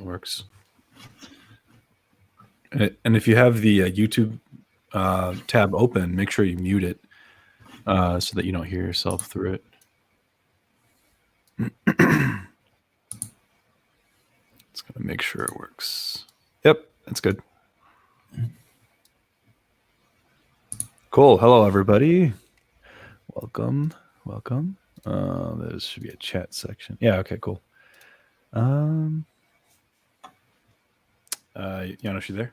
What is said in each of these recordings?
works. And if you have the YouTube tab open, make sure you mute it so that you don't hear yourself through it. It's gonna make sure it works. Yep, that's good. Cool. Hello, everybody. Welcome. There should be a chat section. Yeah. Okay. Cool. Janos, you there?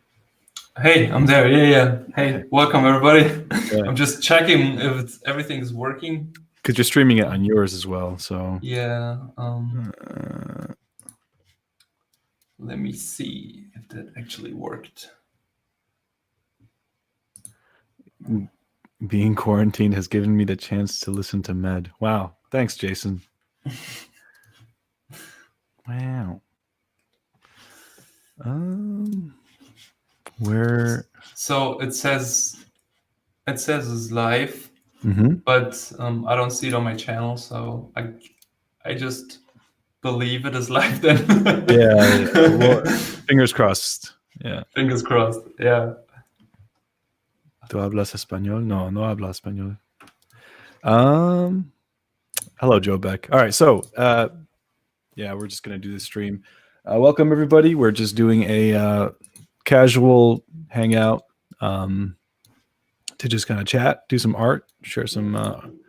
Hey, I'm there. Yeah. Hey, welcome everybody. Yeah. I'm just checking if everything is working. Because you're streaming it on yours as well, so. Yeah. Let me see if that actually worked. Being quarantined has given me the chance to listen to Med. Wow. Thanks, Jason. Wow. Where? So it says it's live, Mm-hmm. but I don't see it on my channel, so I just believe it is live then. Yeah. Well, fingers crossed. Yeah. Fingers crossed. Yeah. ¿Tú hablas español? No habla español. Hello, Joe Beck. All right, so yeah, we're just gonna do the stream. Welcome everybody. We're just doing a casual hangout to just kind of chat, do some art, share some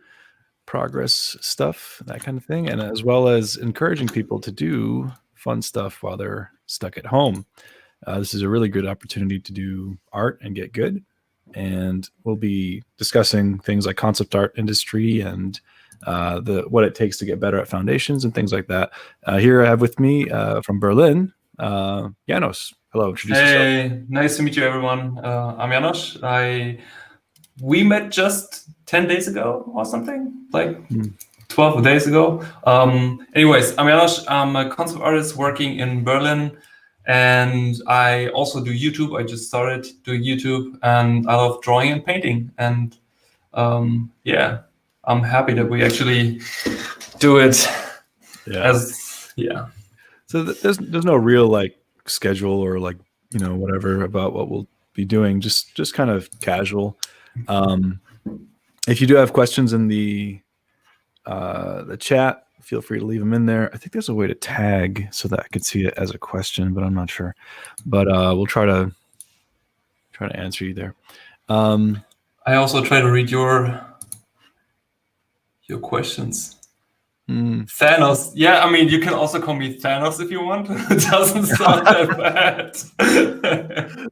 progress stuff, that kind of thing, and as well as encouraging people to do fun stuff while they're stuck at home. This is a really good opportunity to do art and get good. And we'll be discussing things like concept art industry and what it takes to get better at foundations and things like that. Here I have with me from Berlin, Janos. Hello, introduce yourself. Hey, nice to meet you, everyone. I'm Janos. We met just 10 days ago or something, like 12 days ago. Anyways, I'm Janos. I'm a concept artist working in Berlin. And I also do YouTube. I just started doing YouTube, and I love drawing and painting. And yeah, I'm happy that we actually do it. Yeah. So there's no real like schedule or like whatever about what we'll be doing. Just kind of casual. If you do have questions in the chat, feel free to leave them in there. I think there's a way to tag so that I could see it as a question, but I'm not sure. But we'll try to answer you there. I also try to read your questions. Thanos. Yeah, I mean, you can also call me Thanos if you want. It doesn't sound that bad.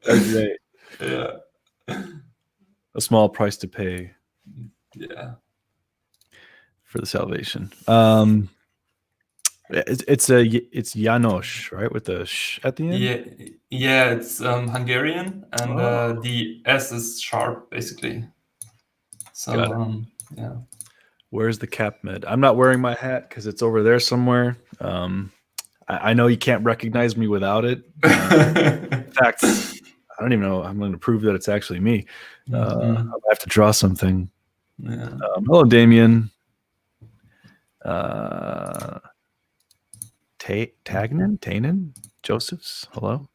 That's great. Yeah. A small price to pay. Yeah. For the salvation. It's Janos, right, with the sh at the end. Yeah, it's Hungarian, and the S is sharp, basically. So yeah. Where's the cap, Med? I'm not wearing my hat because it's over there somewhere. I know you can't recognize me without it. In fact, I don't even know. I'm going to prove that it's actually me. I have to draw something. Yeah. Hello, Damien. Tainen, Josephs. Hello,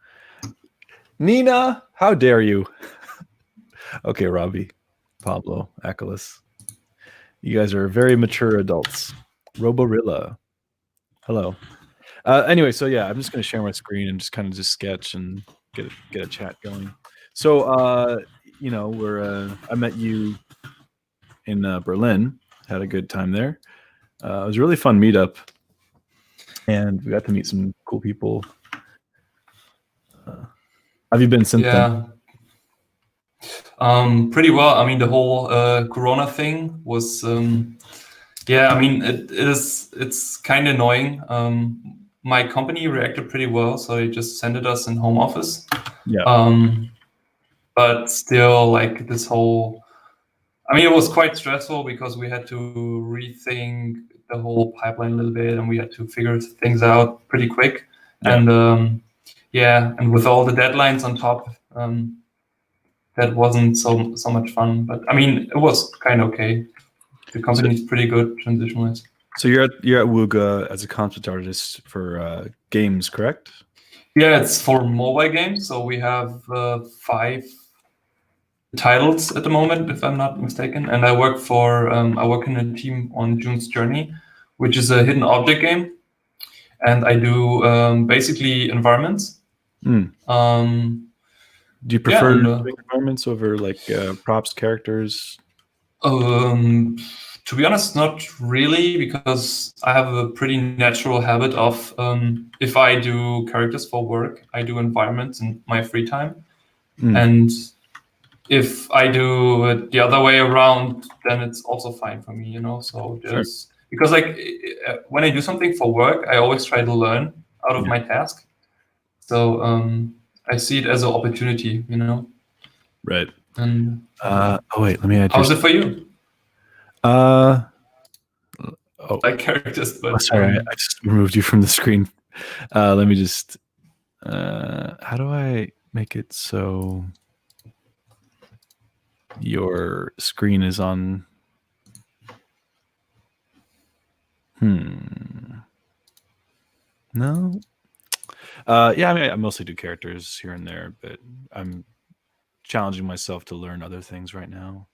Nina. How dare you? Okay, Robbie, Pablo, Achelis. You guys are very mature adults. Roborilla. Hello. Anyway, so yeah, I'm just going to share my screen and just sketch and get a chat going. So I met you in Berlin. Had a good time there. It was a really fun meetup, and we got to meet some cool people. Have you been since then? Pretty well. I mean, the whole Corona thing was, yeah. I mean, it's kind of annoying. My company reacted pretty well, so they just sent us in home office. Yeah. But still, like this whole. I mean, it was quite stressful because we had to rethink the whole pipeline a little bit, and we had to figure things out pretty quick. Yeah. And and with all the deadlines on top, that wasn't so much fun. But I mean, it was kind of okay. The company is pretty good transition-wise. So you're at WUGA as a concept artist for games, correct? Yeah, it's for mobile games. So we have 5 titles at the moment, if I'm not mistaken. And I work in a team on June's Journey, which is a hidden object game. And I do basically environments. Mm. Do you Yeah, prefer and, doing environments over like props, characters? to be honest, not really, because I have a pretty natural habit of if I do characters for work, I do environments in my free time. And if I do it the other way around, then it's also fine for me, So there's because like when I do something for work, I always try to learn out of my task. So I see it as an opportunity, Right. And oh wait, let me add. how's it for you? Like characters, but sorry, I just removed you from the screen. Let me just. How do I make it so your screen is on? No. Yeah, I mean, I mostly do characters here and there, but I'm challenging myself to learn other things right now.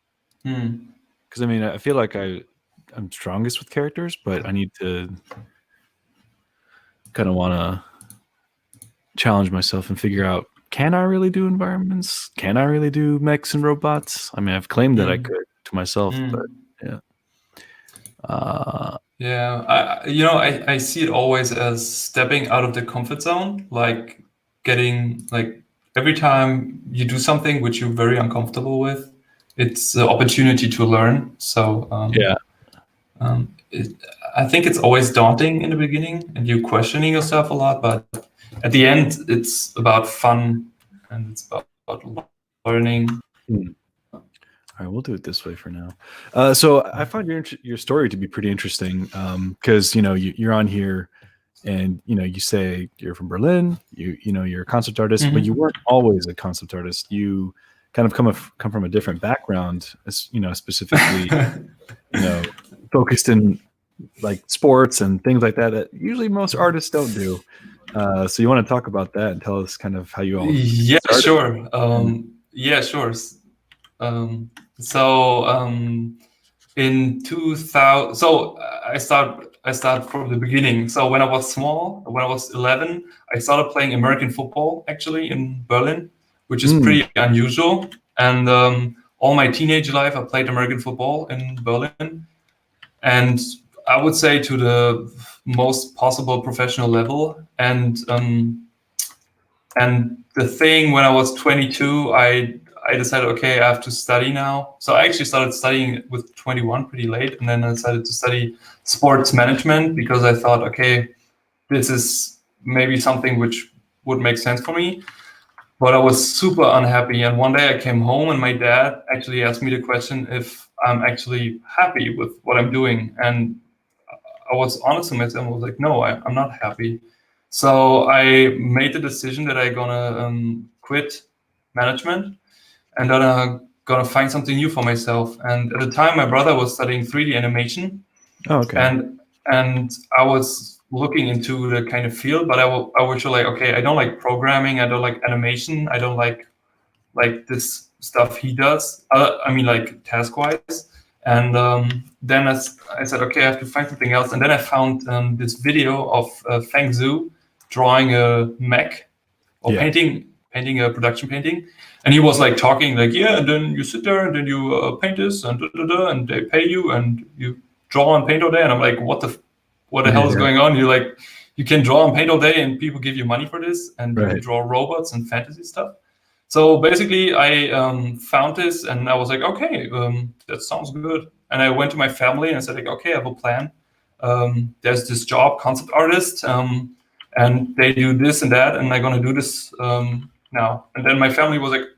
Because I mean, I feel like I'm strongest with characters, but I need to kind of want to challenge myself and figure out, can I really do environments? Can I really do mechs and robots? I mean, I've claimed that I could to myself, but yeah. I see it always as stepping out of the comfort zone, like getting like every time you do something which you're very uncomfortable with, it's an opportunity to learn. So I think it's always daunting in the beginning and you're questioning yourself a lot, but at the end it's about fun and it's about learning. All right, we'll do it this way for now. So I find your story to be pretty interesting because you're on here, and you say you're from Berlin. You're a concept artist, but you weren't always a concept artist. You kind of come from a different background, specifically focused in like sports and things like that usually most artists don't do. So you want to talk about that and tell us kind of how you all started? Sure. Sure. In 2000, so I start from the beginning. So when I was small, when I was 11, I started playing American football actually in Berlin, which is pretty unusual. And all my teenage life, I played American football in Berlin, and I would say to the most possible professional level. And the thing, when I was 22, I decided, okay, I have to study now. So I actually started studying with 21 pretty late. And then I decided to study sports management because I thought, okay, this is maybe something which would make sense for me. But I was super unhappy. And one day I came home and my dad actually asked me the question if I'm actually happy with what I'm doing. And I was honest with myself. I was like, no, I'm not happy. So I made the decision that I'm gonna quit management and then I'm gonna find something new for myself. And at the time, my brother was studying 3D animation. Oh, okay. And I was looking into the kind of field, but I was like, okay, I don't like programming. I don't like animation. I don't like this stuff he does. I mean, like task-wise. And then I said, okay, I have to find something else. And then I found this video of Feng Zhu drawing a mech or painting a production painting. And he was like talking like, yeah, and then you sit there and then you paint this and and they pay you and you draw and paint all day. And I'm like, what the hell is going on? You're like, you can draw and paint all day and people give you money for this and you draw robots and fantasy stuff. So basically, I found this and I was like, okay, that sounds good. And I went to my family and I said, like, okay, I have a plan. There's this job, concept artist, and they do this and that, and I'm going to do this now. And then my family was like,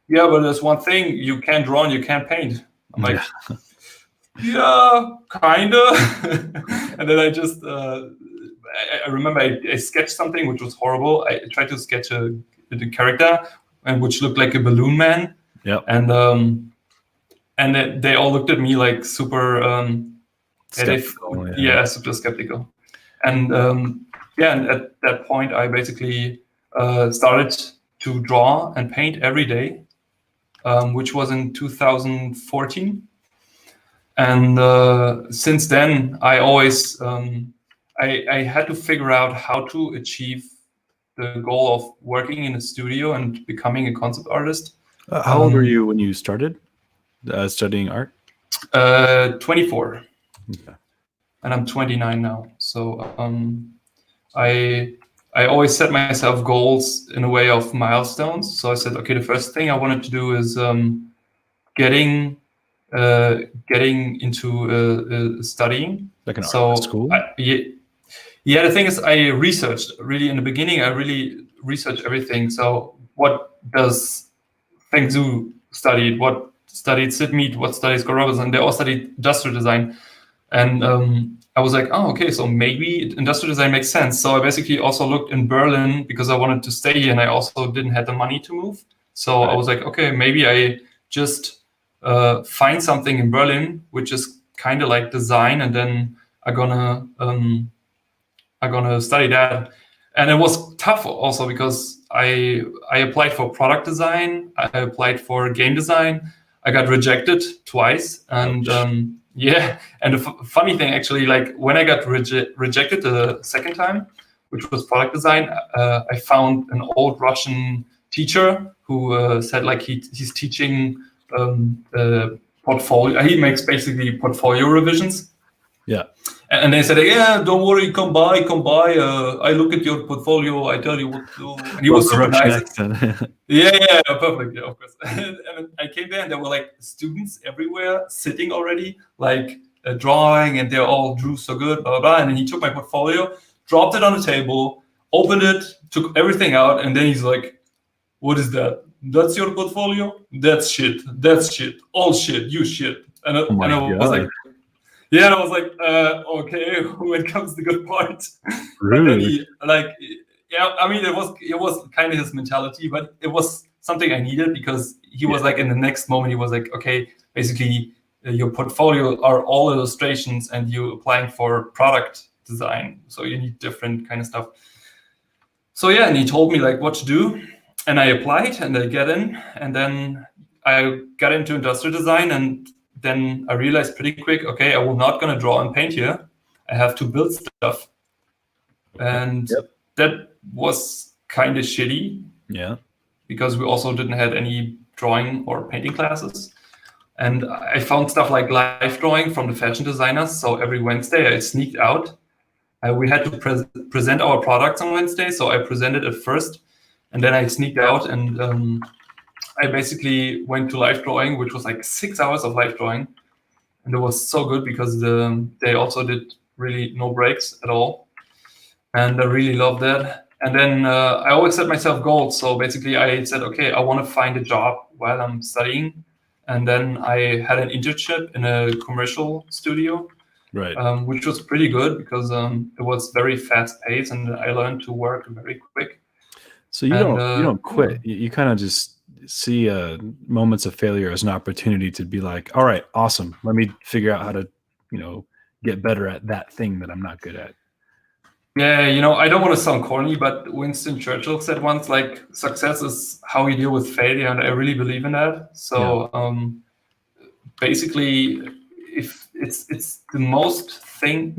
yeah, but there's one thing, you can't draw and you can't paint. I'm like, yeah, kind of. And then I just, I remember I sketched something which was horrible. I tried to sketch the character, and which looked like a balloon man. Yeah. And they all looked at me like super skeptical. super skeptical. And yeah, and at that point, I basically started to draw and paint every day, which was in 2014. And since then, I always I had to figure out how to achieve the goal of working in a studio and becoming a concept artist. How old were you when you started studying art? 24. Okay. And I'm 29 now. So I always set myself goals in a way of milestones. So I said, okay, the first thing I wanted to do is getting into studying. Like an art school? Yeah, the thing is, I researched really in the beginning. I really researched everything. So what does Feng Zhu studied? What studied Sid Mead? What studies Scott Robertson? They all studied industrial design. And I was like, oh, okay, so maybe industrial design makes sense. So I basically also looked in Berlin because I wanted to stay here and I also didn't have the money to move. So I was like, okay, maybe I just find something in Berlin, which is kind of like design, and then I'm gonna study that. And it was tough also because I applied for product design, I applied for game design, I got rejected twice, and yeah. And the funny thing, actually, like when I got rejected the second time, which was product design, I found an old Russian teacher who said like he's teaching portfolio. He makes basically portfolio revisions. Yeah. And they said, yeah, don't worry, come by. I look at your portfolio, I tell you what to do. And he was super nice. Yeah, perfect. Yeah, of course. And I came there and there were like students everywhere sitting already, like drawing, and they all drew so good, blah, blah, blah. And then he took my portfolio, dropped it on the table, opened it, took everything out. And then he's like, what is that? That's your portfolio? That's shit. All shit. You shit. And I was like, yeah, and I was like, okay, when comes the good part? But then he, like, yeah, I mean, it was kind of his mentality, but it was something I needed because he was like, in the next moment, he was like, okay, basically, your portfolio are all illustrations and you applying for product design. So you need different kind of stuff. So yeah, and he told me like what to do. And I applied and I get in. And then I got into industrial design, and then I realized pretty quick, okay, I will not going to draw and paint here. I have to build stuff. And that was kind of shitty. Yeah. Because we also didn't have any drawing or painting classes. And I found stuff like live drawing from the fashion designers. So every Wednesday I sneaked out. We had to present our products on Wednesday. So I presented it first, and then I sneaked out, and I basically went to live drawing, which was like 6 hours of live drawing. And it was so good because they also did really no breaks at all. And I really loved that. And then I always set myself goals. So basically I said, okay, I want to find a job while I'm studying. And then I had an internship in a commercial studio, right? Which was pretty good because it was very fast paced and I learned to work very quick. So you don't quit. You kind of just see moments of failure as an opportunity to be like, all right, awesome. Let me figure out how to, get better at that thing that I'm not good at. Yeah, I don't want to sound corny, but Winston Churchill said once, like, success is how you deal with failure, and I really believe in that. So basically, if it's the most thing,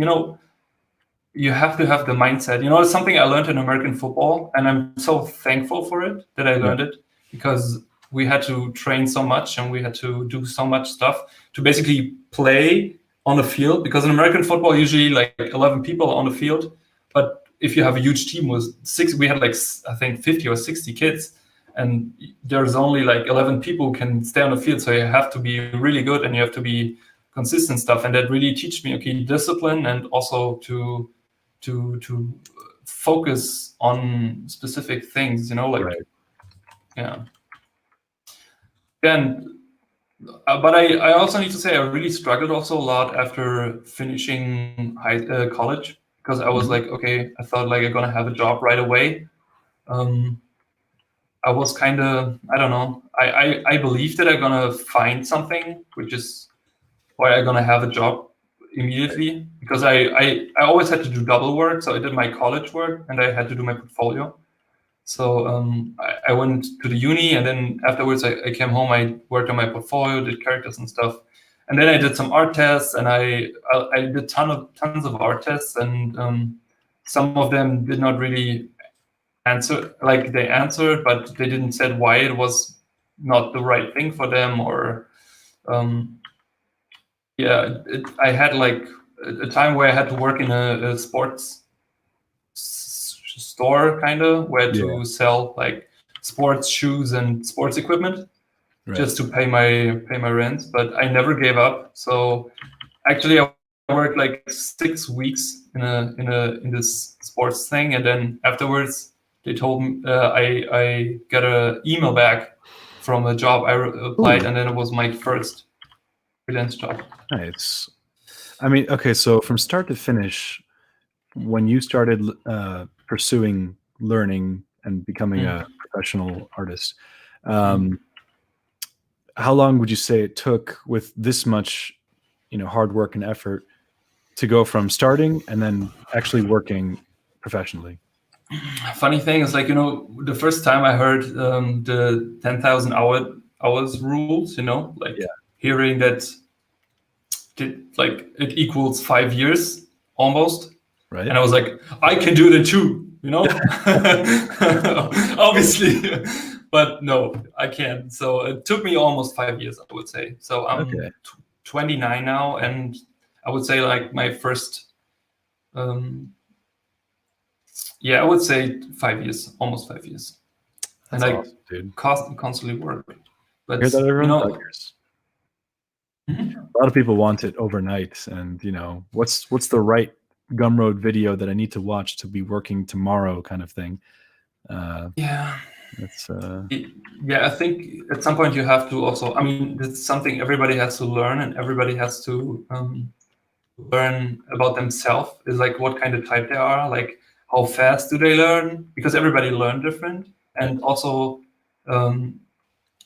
you have to have the mindset. It's something I learned in American football, and I'm so thankful for it that I learned it, because we had to train so much and we had to do so much stuff to basically play on the field, because in American football, usually like 11 people on the field. But if you have a huge team with we had like, I think 50 or 60 kids, and there's only like 11 people who can stay on the field. So you have to be really good and you have to be consistent stuff. And that really teach me, okay, discipline, and also to focus on specific things, yeah. And but I also need to say I really struggled also a lot after finishing college, because I was like, okay, I thought like I'm gonna have a job right away. I was kind of, I don't know, I believed that I'm gonna find something which is why I'm gonna have a job immediately because I always had to do double work. So I did my college work and I had to do my portfolio. So I went to the uni, and then afterwards I came home. I worked on my portfolio, did characters and stuff, and then I did some art tests, and I did tons of art tests, and some of them did not really answer. Like they answered, but they didn't said why it was not the right thing for them, or I had like a time where I had to work in a sports store kind of where to sell like sports shoes and sports equipment just to pay my rent, but I never gave up. So actually I worked like 6 weeks in this sports thing, and then afterwards they told me I got an email back from a job I applied. Ooh. And then it was my first freelance job. Nice. I mean, okay, so from start to finish, when you started pursuing learning and becoming a professional artist, how long would you say it took with this much, hard work and effort to go from starting and then actually working professionally? Funny thing is, like, the first time I heard the 10,000 hours rules, hearing that it equals 5 years almost. Right. And I was like, I can do that too, obviously, but no, I can't. So it took me almost 5 years, I would say. So I'm 29 now, and I would say like my first, I would say 5 years, almost 5 years. That's and awesome, dude. Constantly work. But hear that, everyone? A lot of people want it overnight, and what's the right Gumroad video that I need to watch to be working tomorrow, kind of thing. It's I think at some point you have to also, I mean, it's something everybody has to learn, and everybody has to learn about themselves, is like what kind of type they are, like how fast do they learn, because everybody learn different. And also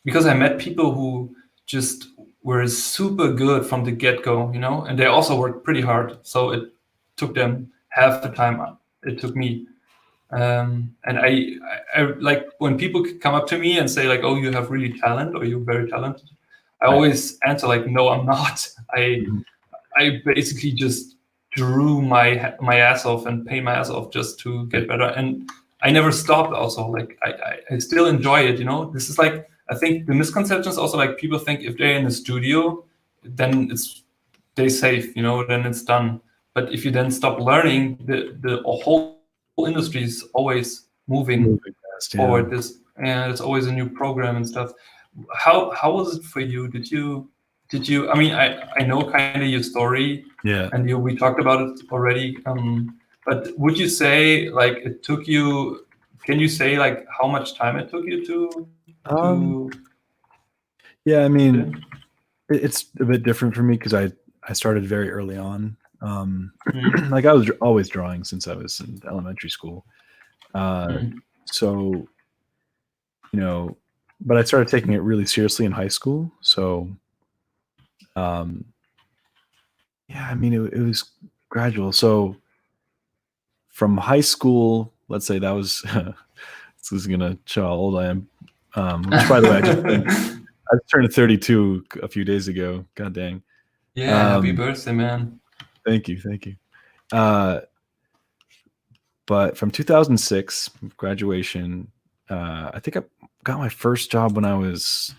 because I met people who just were super good from the get-go, and they also worked pretty hard. So it took them half the time it took me. And I like when people come up to me and say like, oh, you have really talent, or you're very talented. I always answer like, no, I'm not. I basically just drew my ass off and pay my ass off just to get better. And I never stopped also. Like I still enjoy it, This is like, I think the misconception is also like people think if they're in the studio, then they're safe, then it's done. But if you then stop learning, the whole industry is always moving fast, forward. And it's always a new program and stuff. How was it for you? Did you? I mean, I know kind of your story. Yeah. And we talked about it already. But would you say like it took you? Can you say like how much time it took you to? Yeah, I mean, it's a bit different for me because I started very early on. Like I was always drawing since I was in elementary school. So, but I started taking it really seriously in high school. So, yeah, I mean, it was gradual. So from high school, let's say that was, this is going to show how old I am. Which, by the way, I just turned 32 a few days ago. God dang. Yeah, happy birthday, man. Thank you. But from 2006, graduation, I think I got my first job when I was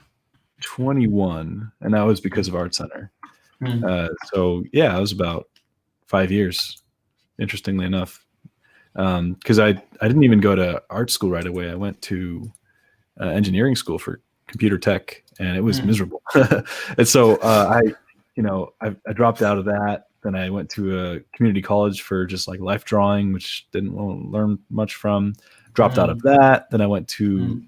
21, and that was because of Art Center. So yeah, it was about 5 years, interestingly enough, because I didn't even go to art school right away. I went to engineering school for computer tech, and it was miserable. And so I dropped out of that. Then I went to a community college for just like life drawing, which didn't learn much from. Dropped out of that. Then I went to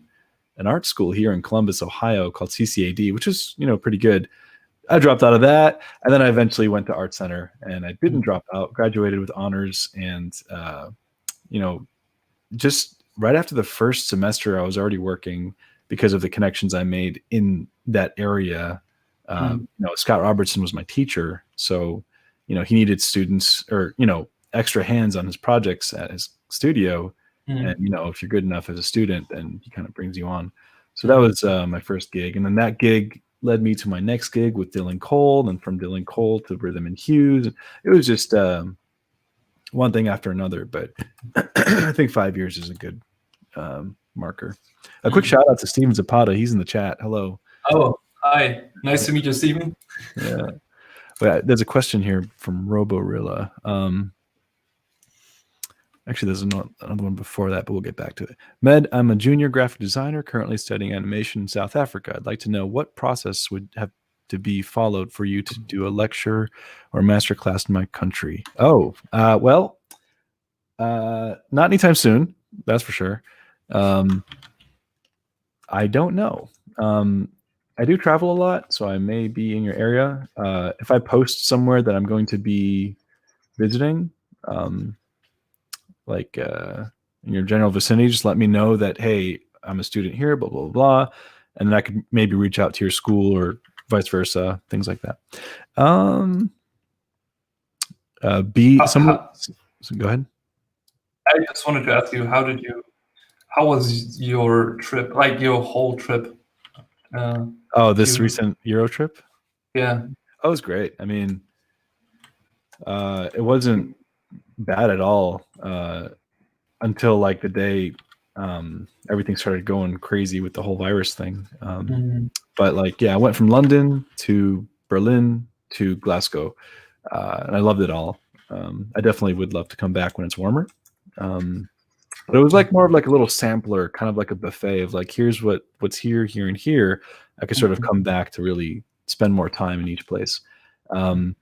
an art school here in Columbus, Ohio, called CCAD, which is pretty good. I dropped out of that, and then I eventually went to Art Center, and I didn't drop out. Graduated with honors, and just right after the first semester, I was already working because of the connections I made in that area. Scott Robertson was my teacher, so he needed students or extra hands on his projects at his studio. And if you're good enough as a student, then he kind of brings you on. So that was my first gig, and then that gig led me to my next gig with Dylan Cole, and from Dylan Cole to Rhythm and Hues. It was just one thing after another, but I think 5 years is a good marker. A quick shout out to Steven Zapata. He's in the chat. Hello. Oh, hi. Nice to meet you, Steven. Yeah. But there's a question here from Roborilla. Actually, there's another one before that, but we'll get back to it. Med, I'm a junior graphic designer currently studying animation in South Africa. I'd like to know what process would have to be followed for you to do a lecture or master class in my country. Oh, well, not anytime soon. That's for sure. I don't know. I do travel a lot, so I may be in your area. If I post somewhere that I'm going to be visiting, like in your general vicinity, just let me know that, hey, I'm a student here, blah, blah, blah. And then I could maybe reach out to your school or vice versa, things like that. So go ahead. I just wanted to ask you, how was your trip, like your whole trip? This recent Euro trip? Yeah. Oh, it was great. I mean, it wasn't bad at all until like the day everything started going crazy with the whole virus thing. But like, yeah, I went from London to Berlin to Glasgow, and I loved it all. I definitely would love to come back when it's warmer. But it was like more of like a little sampler, kind of like a buffet of like, here's what's here, here, and here. I could sort of come back to really spend more time in each place. I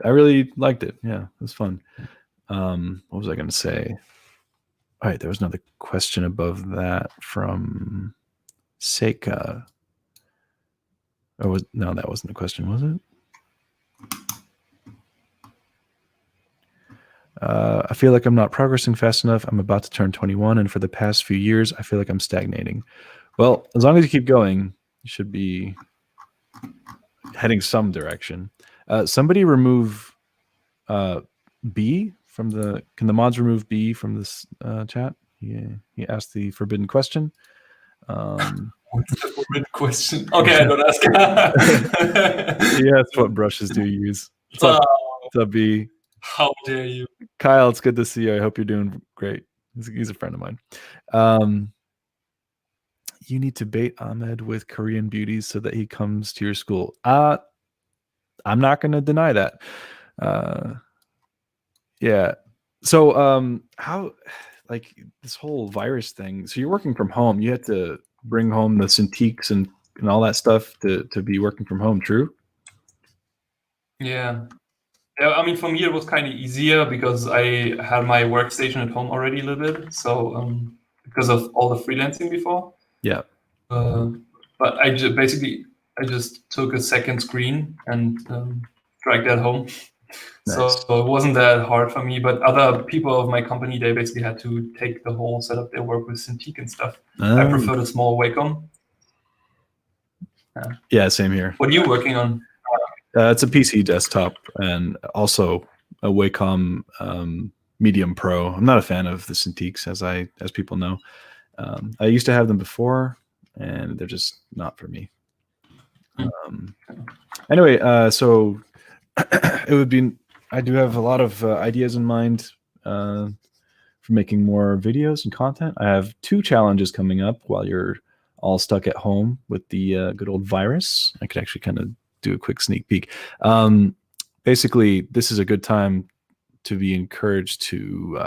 really liked it. Yeah, it was fun. What was I going to say? All right, there was another question above that from Seika. No, that wasn't a question, was it? I feel like I'm not progressing fast enough. I'm about to turn 21, and for the past few years, I feel like I'm stagnating. Well, as long as you keep going, you should be heading some direction. Somebody remove B from the. Can the mods remove B from this chat? He asked the forbidden question. What's the forbidden question? Okay, I don't ask. Yeah, that's what brushes do you use. What's up, B? How dare you? Kyle, it's good to see you. I hope you're doing great. He's a friend of mine. You need to bait Ahmed with Korean beauties so that he comes to your school. I'm not going to deny that. Yeah. So how, like this whole virus thing, so you're working from home. You had to bring home the Cintiqs and all that stuff to be working from home, true? Yeah. Yeah, I mean, for me, it was kind of easier because I had my workstation at home already a little bit. So because of all the freelancing before. Yeah. But I just took a second screen and dragged that home. Nice. So it wasn't that hard for me. But other people of my company, they basically had to take the whole setup. They work with Cintiq and stuff. I prefer the small Wacom. Yeah, same here. What are you working on? It's a PC desktop and also a Wacom Medium Pro. I'm not a fan of the Cintiqs, as people know. I used to have them before, and they're just not for me. Anyway, so it would be. I do have a lot of ideas in mind for making more videos and content. I have 2 challenges coming up while you're all stuck at home with the good old virus. I could actually kind of do a quick sneak peek. Basically, this is a good time to be encouraged to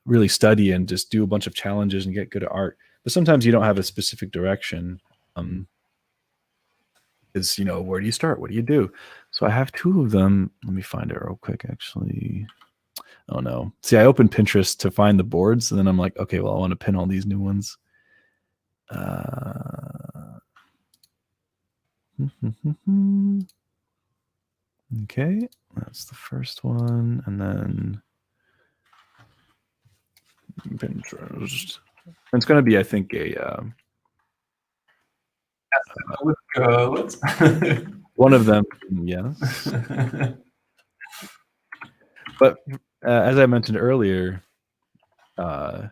really study and just do a bunch of challenges and get good at art. But sometimes you don't have a specific direction. Where do you start? What do you do? So I have 2 of them. Let me find it real quick, actually. Oh no. See, I opened Pinterest to find the boards, and then I'm like, okay, well, I want to pin all these new ones. Okay, that's the first one, and then Pinterest. It's going to be, I think, a with girls. One of them, yes. But as I mentioned earlier, I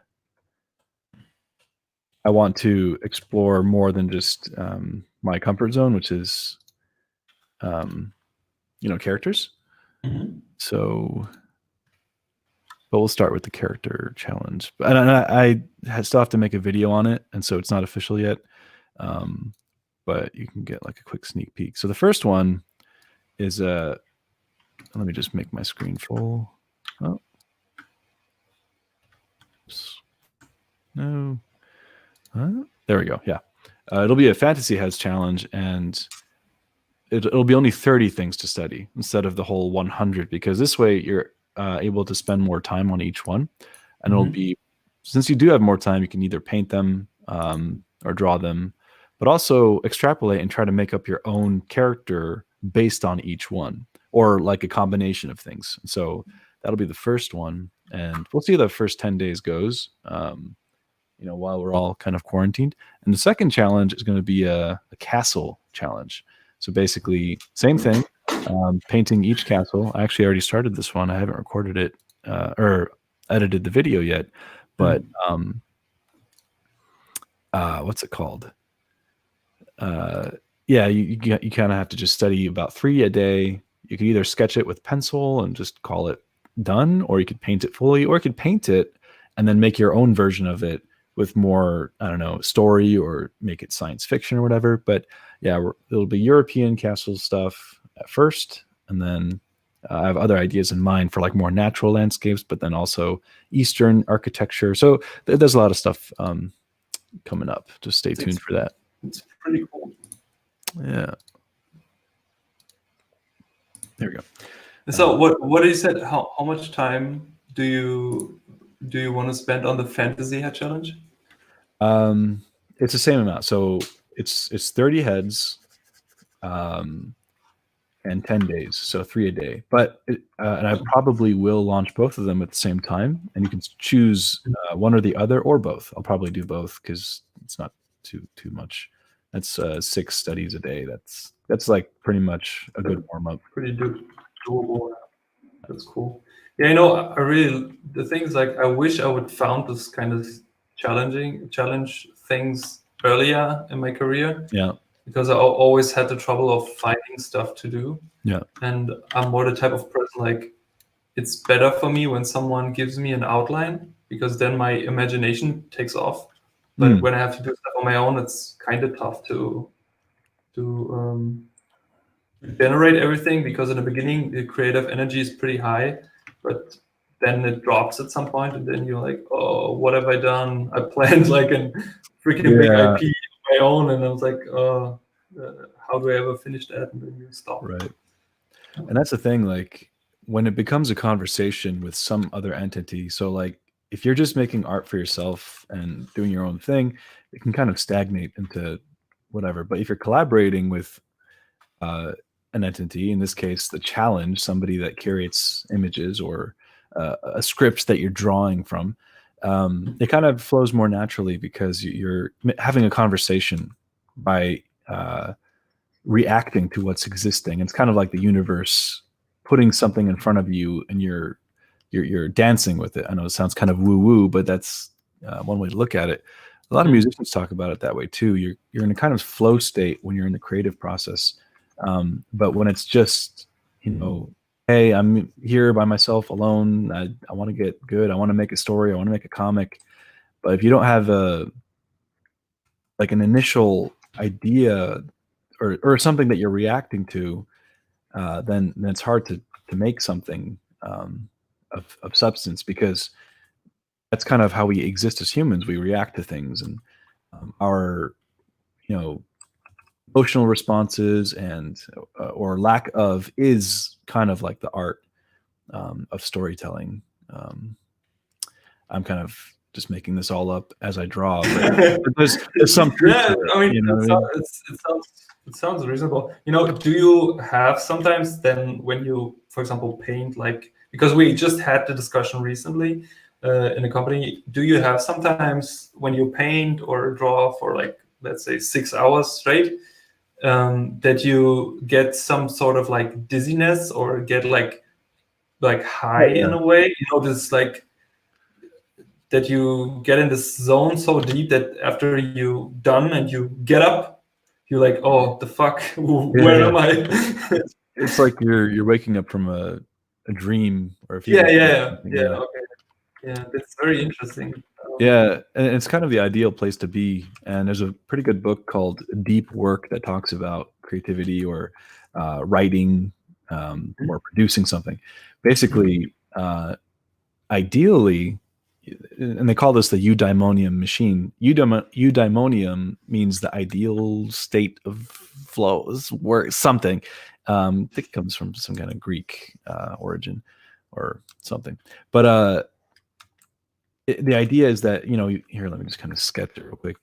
want to explore more than just my comfort zone, which is, characters. Mm-hmm. So, but we'll start with the character challenge. And I still have to make a video on it, and so it's not official yet. But you can get like a quick sneak peek. So the first one is let me just make my screen full. Oh. No. There we go. Yeah. It'll be a fantasy heads challenge, and it'll be only 30 things to study instead of the whole 100, because this way you're able to spend more time on each one. And it'll be, since you do have more time, you can either paint them or draw them, but also extrapolate and try to make up your own character based on each one, or like a combination of things. So that'll be the first one, and we'll see how the first 10 days goes, while we're all kind of quarantined. And the second challenge is going to be a castle challenge. So basically, same thing, painting each castle. I actually already started this one. I haven't recorded it or edited the video yet, but what's it called? You kind of have to just study about 3 a day. You could either sketch it with pencil and just call it done, or you could paint it fully, or you could paint it and then make your own version of it with more, I don't know, story, or make it science fiction or whatever. But yeah, it'll be European castle stuff at first, and then I have other ideas in mind for like more natural landscapes, but then also Eastern architecture. So there's a lot of stuff coming up. Just stay tuned for that. It's pretty cool. Yeah. There we go. So what you said? How much time do you want to spend on the fantasy head challenge? It's the same amount. So it's 30 heads, and 10 days, so 3 a day. But and I probably will launch both of them at the same time, and you can choose one or the other, or both. I'll probably do both because it's not too much. That's 6 studies a day. That's like pretty much a good warm up. Pretty doable. That's cool. Yeah, I really, the thing is, like, I wish I would found this kind of challenge things earlier in my career. Yeah. Because I always had the trouble of finding stuff to do. Yeah. And I'm more the type of person, like, it's better for me when someone gives me an outline, because then my imagination takes off. But when I have to do stuff on my own, it's kind of tough to generate everything, because in the beginning the creative energy is pretty high, but then it drops at some point, and then you're like, oh, what have I done? I planned like a freaking big IP of my own, and I was like, how do I ever finish that? And then you stop. Right. And that's the thing, like, when it becomes a conversation with some other entity, so like if you're just making art for yourself and doing your own thing, it can kind of stagnate into whatever. But if you're collaborating with an entity, in this case the challenge, somebody that curates images, or a script that you're drawing from, it kind of flows more naturally, because you're having a conversation by reacting to what's existing. It's kind of like the universe putting something in front of you, and you're dancing with it. I know it sounds kind of woo-woo, but that's one way to look at it. A lot of musicians talk about it that way too. You're in a kind of flow state when you're in the creative process. But when it's just, hey, I'm here by myself alone, I want to get good, I want to make a story, I want to make a comic. But if you don't have an initial idea, or something that you're reacting to, then it's hard to make something of substance, because that's kind of how we exist as humans. We react to things, and our emotional responses and or lack of is kind of like the art of storytelling. I'm kind of just making this all up as I draw, but there's some truth to it. I mean, it sounds reasonable. Do you have sometimes then, when you, for example, paint, like, because we just had the discussion recently in a company, do you have sometimes when you paint or draw for, like, let's say 6 hours straight, that you get some sort of like dizziness or get like high in a way. You know, this like that you get in this zone so deep that after you done and you get up, you're like, oh, the fuck, where am I? It's like you're waking up from a dream or a fever. Yeah. Okay. Yeah, that's very interesting. Yeah, and it's kind of the ideal place to be. And there's a pretty good book called Deep Work that talks about creativity or writing or producing something. Basically, ideally, and they call this the eudaimonium machine. Eudaimonium means the ideal state of flow, where something. I think it comes from some kind of Greek origin or something. But the idea is that, you know, here, let me just kind of sketch it real quick.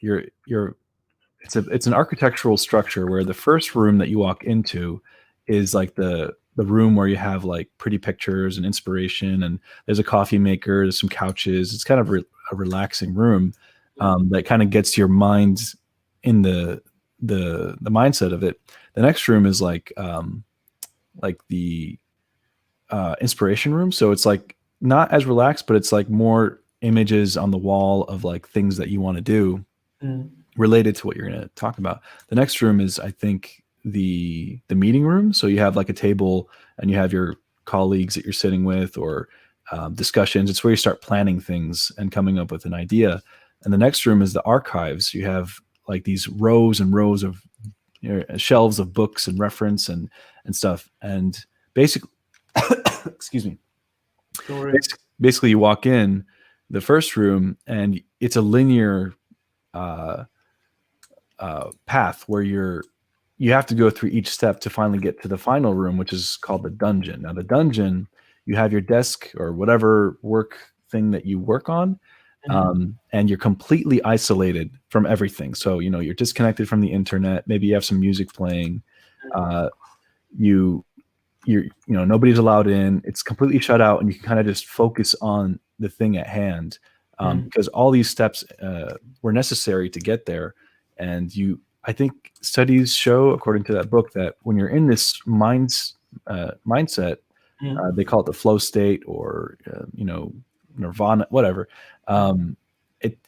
It's an architectural structure where the first room that you walk into is like the room where you have like pretty pictures and inspiration, and there's a coffee maker, there's some couches. It's kind of a relaxing room that kind of gets your mind in the mindset of it. The next room is like the inspiration room, so it's like not as relaxed, but it's like more images on the wall of like things that you want to do related to what you're going to talk about. The next room is, I think, the meeting room. So you have like a table and you have your colleagues that you're sitting with, or discussions. It's where you start planning things and coming up with an idea. And the next room is the archives. You have like these rows and rows of, you know, shelves of books and reference and stuff. And basically, excuse me. Basically, you walk in the first room and it's a linear path where you have to go through each step to finally get to the final room, which is called the dungeon. Now, the dungeon, you have your desk or whatever work thing that you work on, and you're completely isolated from everything. So, you know, you're disconnected from the internet. Maybe you have some music playing. You know, nobody's allowed in. It's completely shut out, and you can kind of just focus on the thing at hand, because all these steps were necessary to get there. And I think studies show, according to that book, that when you're in this mindset, they call it the flow state, or you know, nirvana, whatever.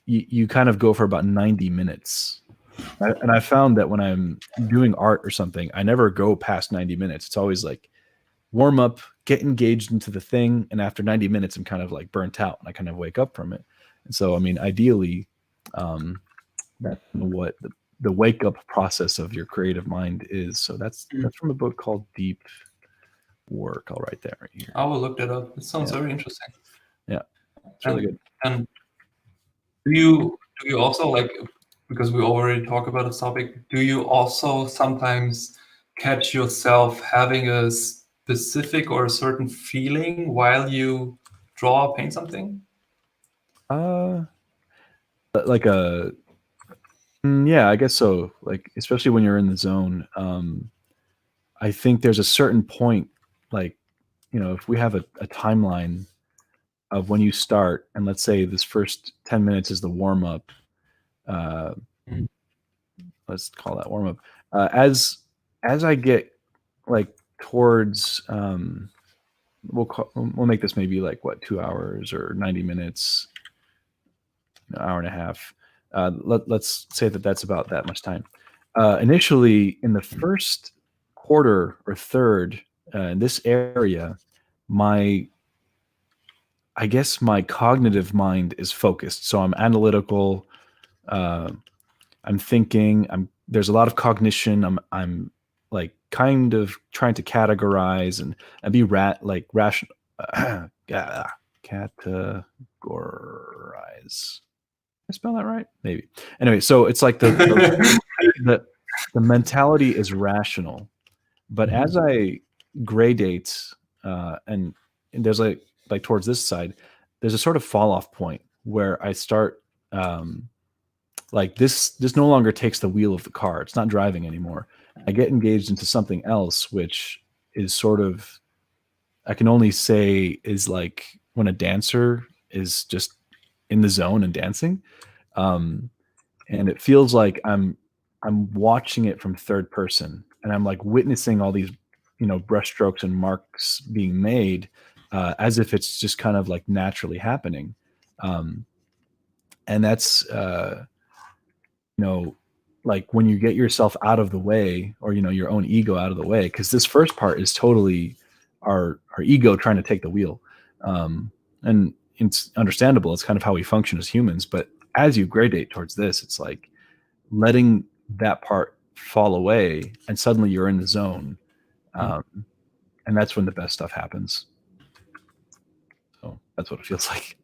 You kind of go for about 90 minutes. And I found that when I'm doing art or something, I never go past 90 minutes. It's always like warm up, get engaged into the thing, and after 90 minutes, I'm kind of like burnt out, and I kind of wake up from it. And so, I mean, ideally, that's what the wake up process of your creative mind is. So that's from a book called Deep Work. I'll write that right here. I will look that up. It sounds very interesting. Yeah, it's really good. And do you also, like, because we already talked about this topic, do you also sometimes catch yourself having a specific or a certain feeling while you draw or paint something? Like yeah, I guess so. Like, especially when you're in the zone, I think there's a certain point, like, you know, if we have a timeline of when you start, and let's say this first 10 minutes is the warm up, let's call that warm up. As I get like towards, we'll make this maybe like what, 2 hours or 90 minutes, an hour and a half. Let's say that's about that much time. Initially, in the first quarter or third, in this area, I guess my cognitive mind is focused. So I'm analytical. I'm thinking. There's a lot of cognition. I'm like kind of trying to categorize and be rational. Categorize. I spell that right? Maybe. Anyway, so it's like the mentality is rational, but as I gradate, and there's like towards this side, there's a sort of fall off point where I start like this no longer takes the wheel of the car. It's not driving anymore. I get engaged into something else, which is sort of, I can only say, is like when a dancer is just in the zone and dancing. And it feels like I'm I'm watching it from third person, and I'm like witnessing all these, brushstrokes and marks being made, as if it's just kind of like naturally happening. And that's, like when you get yourself out of the way, or, your own ego out of the way, because this first part is totally our ego trying to take the wheel. And it's understandable. It's kind of how we function as humans. But as you gradate towards this, it's like letting that part fall away, and suddenly you're in the zone. And that's when the best stuff happens. So that's what it feels like.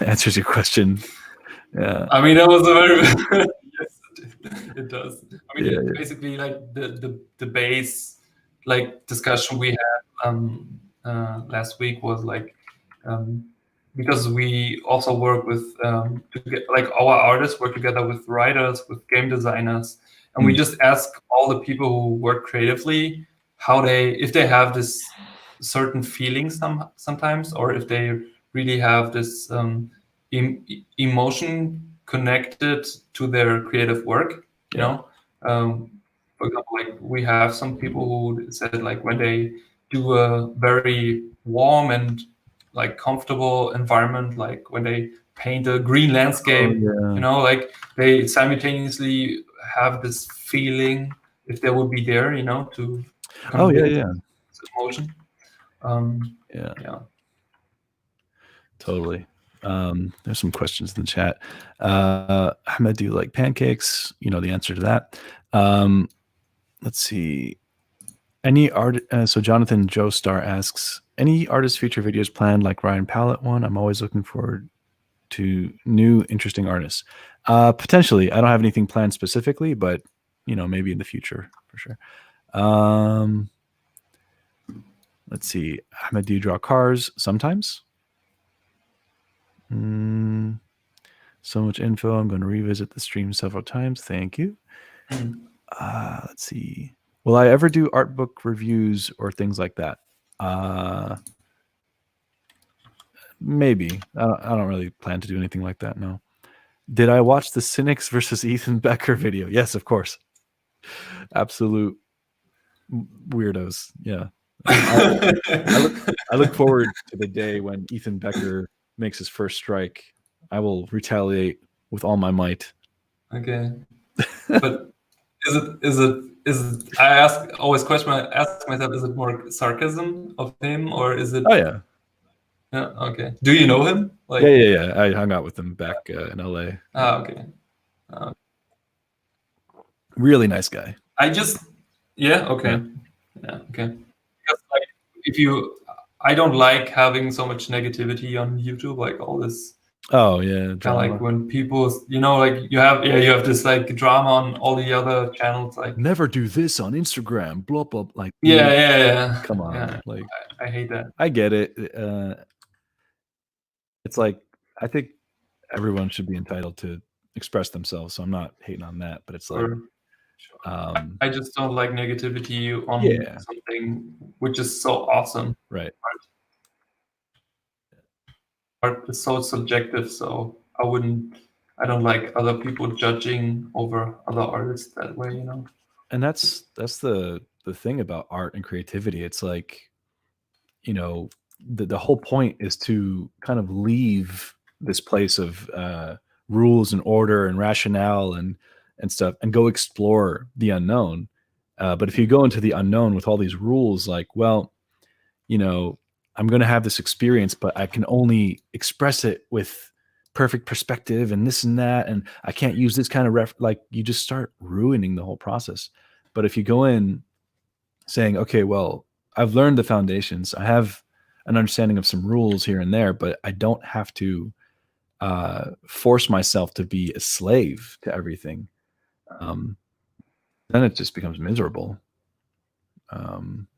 Answers your question. Yeah. I mean, that was a very yes, it does. I mean, Yeah, it's basically like the base like discussion we had last week was like because we also work with like our artists work together with writers, with game designers, and we just ask all the people who work creatively how if they have this certain feeling sometimes, or if they really have this emotion connected to their creative work. You know, for example, like we have some people who said like when they do a very warm and like comfortable environment, like when they paint a green landscape, like they simultaneously have this feeling if they would be there, to convey emotion. Yeah. Totally. There's some questions in the chat. I'm gonna do like pancakes. You know the answer to that. Let's see. Any art? So Jonathan Joe Star asks, any artist feature videos planned like Ryan Pallet one? I'm always looking forward to new interesting artists. Potentially, I don't have anything planned specifically, but maybe in the future for sure. Let's see. Ahmed, do you draw cars sometimes? So much info. I'm going to revisit the stream several times. Thank you. Let's see. Will I ever do art book reviews or things like that? Maybe. I don't really plan to do anything like that. No. Did I watch the Cynics versus Ethan Becker video? Yes, of course. Absolute weirdos. Yeah. I look forward to the day when Ethan Becker makes his first strike. I will retaliate with all my might. Okay. But is it I ask myself, is it more sarcasm of him, or is it? Oh yeah. Yeah. Okay. Do you know him? Like, yeah. I hung out with him back in LA. Okay. Really nice guy. Yeah. Okay. Yeah. Okay. Because like I don't like having so much negativity on YouTube, like all this. Oh yeah, drama. Like when people, like you have this like drama on all the other channels, like never do this on Instagram, blah blah. Like yeah. Come on, yeah. like I hate that. I get it. It's like I think everyone should be entitled to express themselves, so I'm not hating on that. But it's like, I just don't like negativity on something which is so awesome. Right. Art is so subjective, so I don't like other people judging over other artists that way, And that's the thing about art and creativity. It's like, the whole point is to kind of leave this place of rules and order and rationale and stuff, and go explore the unknown. But if you go into the unknown with all these rules, like, well, I'm going to have this experience, but I can only express it with perfect perspective and this and that, and I can't use this kind of like, you just start ruining the whole process. But if you go in saying, okay, well, I've learned the foundations, I have an understanding of some rules here and there, but I don't have to force myself to be a slave to everything, then it just becomes miserable.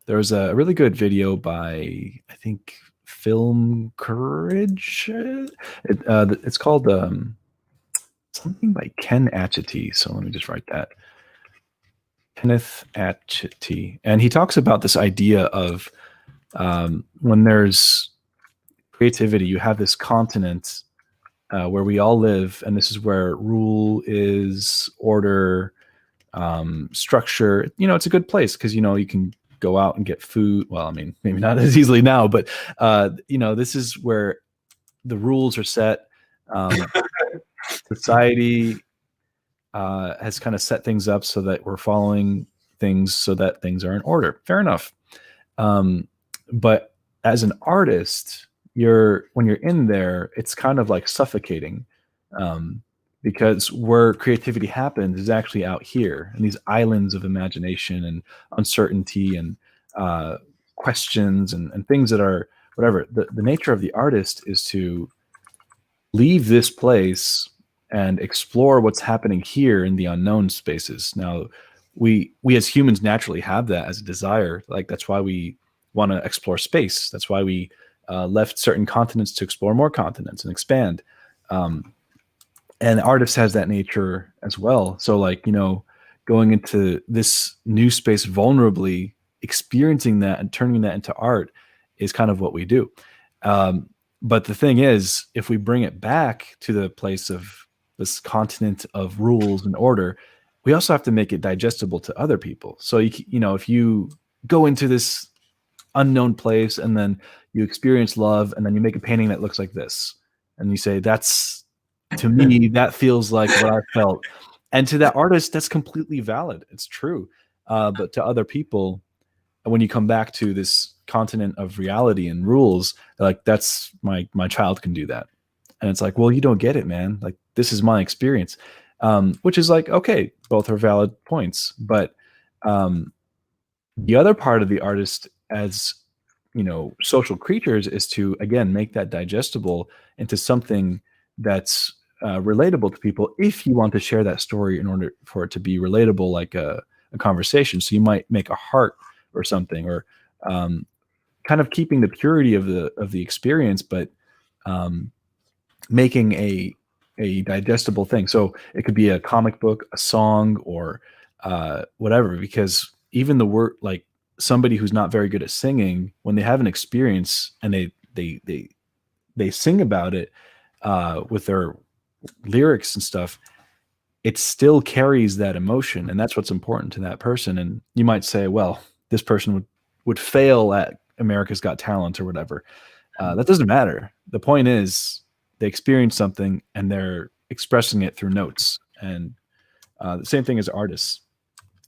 There was a really good video by, I think, Film Courage. It's called something by Ken Atchity. So let me just write that. Kenneth Atchity. And he talks about this idea of when there's creativity, you have this continent where we all live, and this is where rule is, order, structure. It's a good place because you can go out and get food. Well, I mean, maybe not as easily now, but this is where the rules are set. Society has kind of set things up so that we're following things so that things are in order. Fair enough. But as an artist, when you're in there, it's kind of like suffocating, because where creativity happens is actually out here in these islands of imagination and uncertainty and questions and things that are whatever. The nature of the artist is to leave this place and explore what's happening here in the unknown spaces. Now, we as humans naturally have that as a desire. Like, that's why we want to explore space. That's why we left certain continents to explore more continents and expand. And artists has that nature as well. So, like, going into this new space vulnerably, experiencing that and turning that into art is kind of what we do. But the thing is, if we bring it back to the place of this continent of rules and order, we also have to make it digestible to other people. So, if you go into this unknown place and then you experience love and then you make a painting that looks like this and you say, to me, that feels like what I felt. And to that artist, that's completely valid. It's true. But to other people, when you come back to this continent of reality and rules, they're like, that's my child can do that. And it's like, well, you don't get it, man. Like, this is my experience. Which is like, okay, both are valid points. But the other part of the artist as, social creatures is to, again, make that digestible into something that's relatable to people, if you want to share that story in order for it to be relatable, like a conversation. So you might make a heart or something, or kind of keeping the purity of the experience, but making a digestible thing. So it could be a comic book, a song, or whatever, because even the word, like, somebody who's not very good at singing, when they have an experience and they sing about it with their lyrics and stuff, it still carries that emotion, and that's what's important to that person. And you might say, well, this person would fail at America's Got Talent or whatever. That doesn't matter. The point is, they experience something and they're expressing it through notes. And the same thing as artists.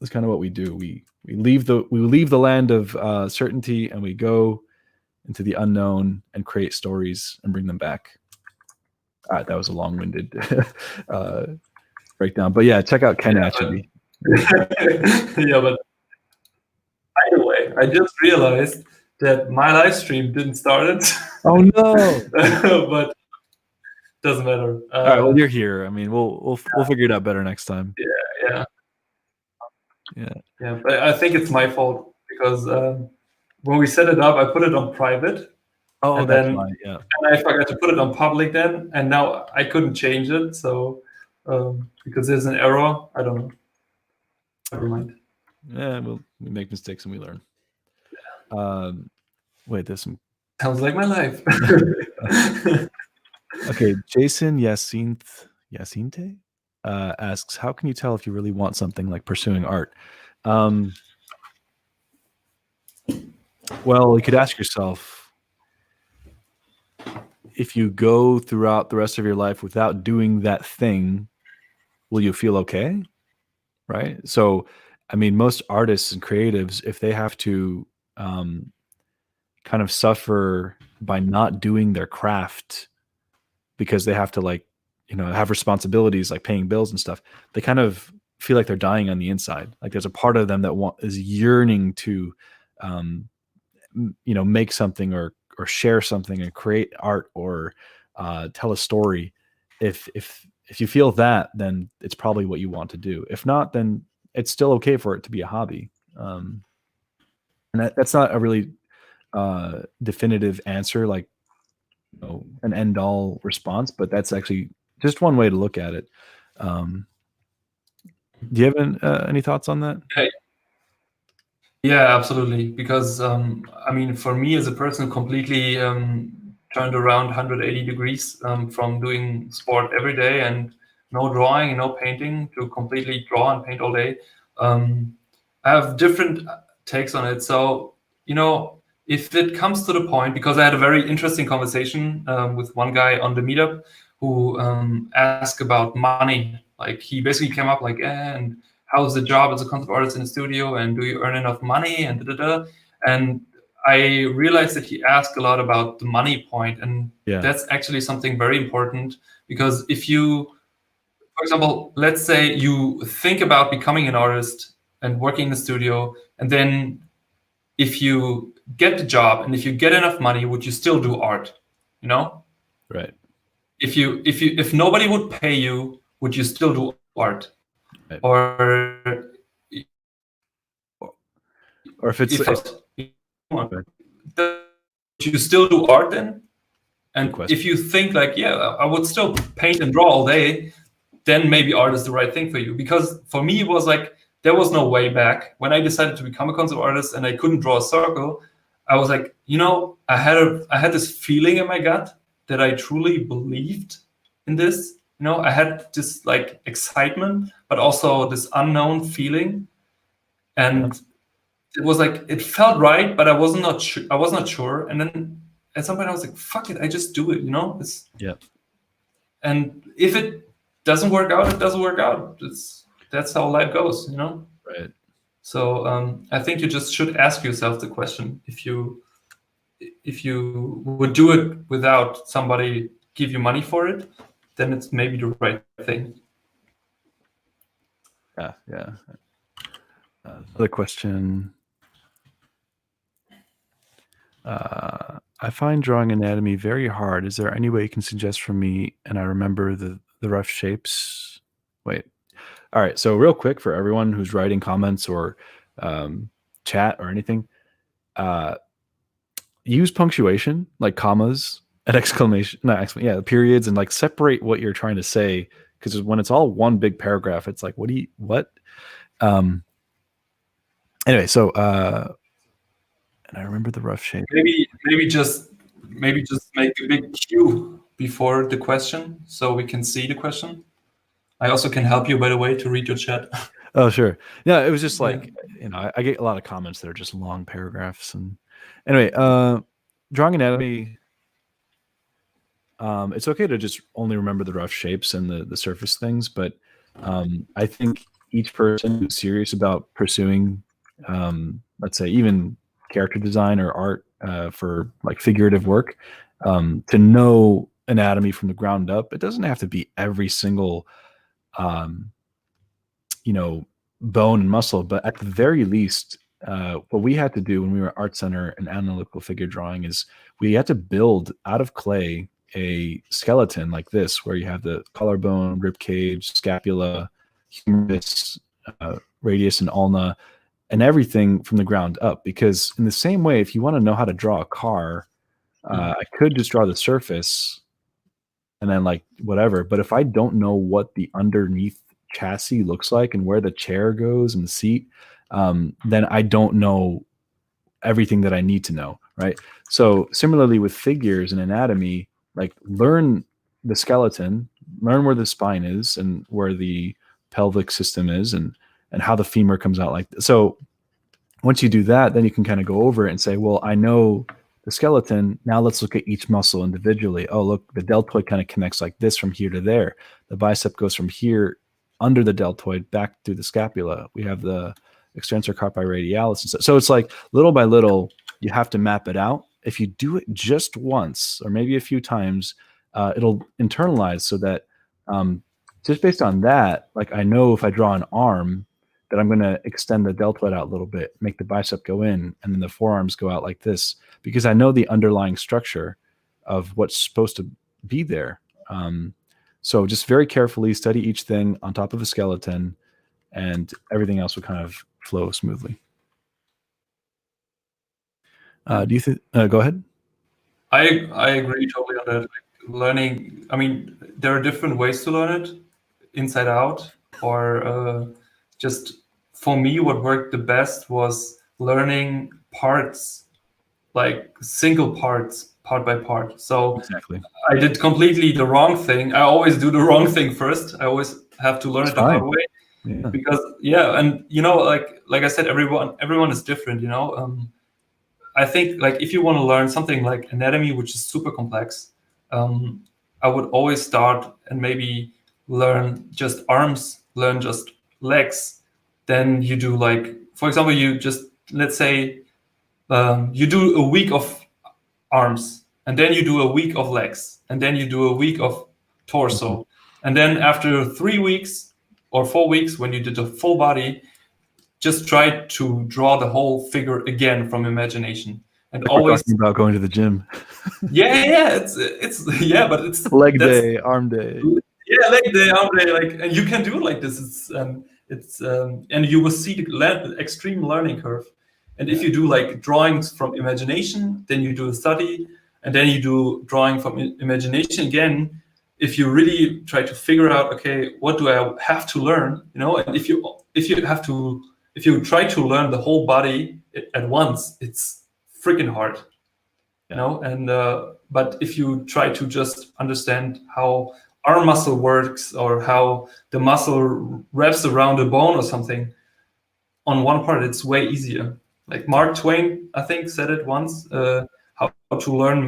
That's kind of what we do. We leave the land of certainty and we go into the unknown and create stories and bring them back. That was a long-winded breakdown, but yeah, check out Ken actually. Yeah, but by the way, I just realized that my live stream didn't start it. Oh no! But doesn't matter. All right, well, you're here. I mean, we'll figure it out better next time. Yeah. But I think it's my fault because when we set it up, I put it on private. Oh, and that's then right. Yeah. And I forgot to put it on public then, and now I couldn't change it. So because there's an error, I don't know. Never mind. Yeah, we make mistakes and we learn. Wait, there's some. Sounds like my life. Okay, Jason Yacinte asks, how can you tell if you really want something like pursuing art? Well, you could ask yourself, if you go throughout the rest of your life without doing that thing, will you feel okay? Right? So, I mean, most artists and creatives, if they have to kind of suffer by not doing their craft because they have to, like, have responsibilities like paying bills and stuff, they kind of feel like they're dying on the inside. Like, there's a part of them that is yearning to, make something or share something and create art or tell a story. If you feel that, then it's probably what you want to do. If not, then it's still okay for it to be a hobby. And that's not a really definitive answer, like, an end all response, but that's actually just one way to look at it. Do you have any thoughts on that? Yeah, absolutely. Because I mean, for me as a person, completely turned around 180 degrees from doing sport every day and no drawing and no painting, to completely draw and paint all day. I have different takes on it. So, if it comes to the point, because I had a very interesting conversation with one guy on the meetup who asked about money. Like, he basically came up like, and how's the job as a concept artist in the studio, and do you earn enough money, and da-da-da. And I realized that he asked a lot about the money point, and that's actually something very important, because if you, for example, let's say you think about becoming an artist and working in the studio, and then if you get the job and if you get enough money, would you still do art? Right. If nobody would pay you, would you still do art? Right. Or if it's would you still do art then? And if you think like, yeah, I would still paint and draw all day, then maybe art is the right thing for you. Because for me, it was like, there was no way back. When I decided to become a concept artist and I couldn't draw a circle, I was like, I had this feeling in my gut that I truly believed in this. I had this like excitement, but also this unknown feeling. And it was like, it felt right, but I was not sure. And then at some point I was like, fuck it, I just do it, And if it doesn't work out, it doesn't work out. That's how life goes, Right. So I think you just should ask yourself the question: if you would do it without somebody give you money for it, then it's maybe the right thing. Yeah. Another question. I find drawing anatomy very hard. Is there any way you can suggest for me? And I remember the rough shapes. Wait. All right. So real quick for everyone who's writing comments or chat or anything, use punctuation like commas and periods, and like separate what you're trying to say. Because when it's all one big paragraph, it's like, what? Anyway, so and I remember the rough shape. Maybe just make a big Q before the question so we can see the question. I also can help you, by the way, to read your chat. Oh, sure. Yeah, it was just like, I get a lot of comments that are just long paragraphs. And anyway, drawing anatomy, it's okay to just only remember the rough shapes and the surface things. But I think each person who's serious about pursuing, let's say, even character design or art for like figurative work, to know anatomy from the ground up, it doesn't have to be every single bone and muscle, but at the very least, what we had to do when we were at Art Center and analytical figure drawing is we had to build out of clay a skeleton like this, where you have the collarbone, rib cage, scapula, humerus, radius, and ulna, and everything from the ground up. Because in the same way, if you want to know how to draw a car, I could just draw the surface and then like whatever. But if I don't know what the underneath chassis looks like and where the chair goes and the seat, then I don't know everything that I need to know, right? So similarly with figures and anatomy, like learn the skeleton, learn where the spine is and where the pelvic system is, and how the femur comes out like this. So once you do that, then you can kind of go over it and say, well, I know the skeleton. Now let's look at each muscle individually. Oh, look, the deltoid kind of connects like this from here to there. The bicep goes from here under the deltoid back through the scapula. We have the extensor carpi radialis. And so it's like little by little, you have to map it out. If you do it just once or maybe a few times, it'll internalize, so that just based on that, like I know if I draw an arm, that I'm going to extend the deltoid out a little bit, make the bicep go in, and then the forearms go out like this, because I know the underlying structure of what's supposed to be there. So just very carefully study each thing on top of a skeleton, and everything else will kind of flow smoothly. Do you think? Go ahead. I agree totally on that. Like learning, I mean, there are different ways to learn it, inside out, or just for me, what worked the best was learning parts, like single parts part by part. So Exactly. I did completely the wrong thing. I always do the wrong thing first. I always have to learn It's it the hard fine. way. Yeah. Because and like I said, everyone is different. I think like if you want to learn something like anatomy, which is super complex, I would always start and maybe learn just arms, learn just legs. Then you do like, for example, you just let's say you do a week of arms, and then you do a week of legs, and then you do a week of torso, and then after 3 weeks or 4 weeks, when you did the full body, just try to draw the whole figure again from imagination, and Like we're always talking about going to the gym. yeah, it's but it's Leg that's day, arm day. yeah, like the arm day, like, and you can do it like this. It's and you will see the extreme learning curve. And if you do like drawings from imagination, then you do a study, and then you do drawing from imagination again. If you really try to figure out, okay, what do I have to learn, and if you try to learn the whole body at once, it's freaking hard, and but if you try to just understand how our muscle works or how the muscle wraps around a bone or something on one part, it's way easier. Like Mark Twain, I think, said it once, how to learn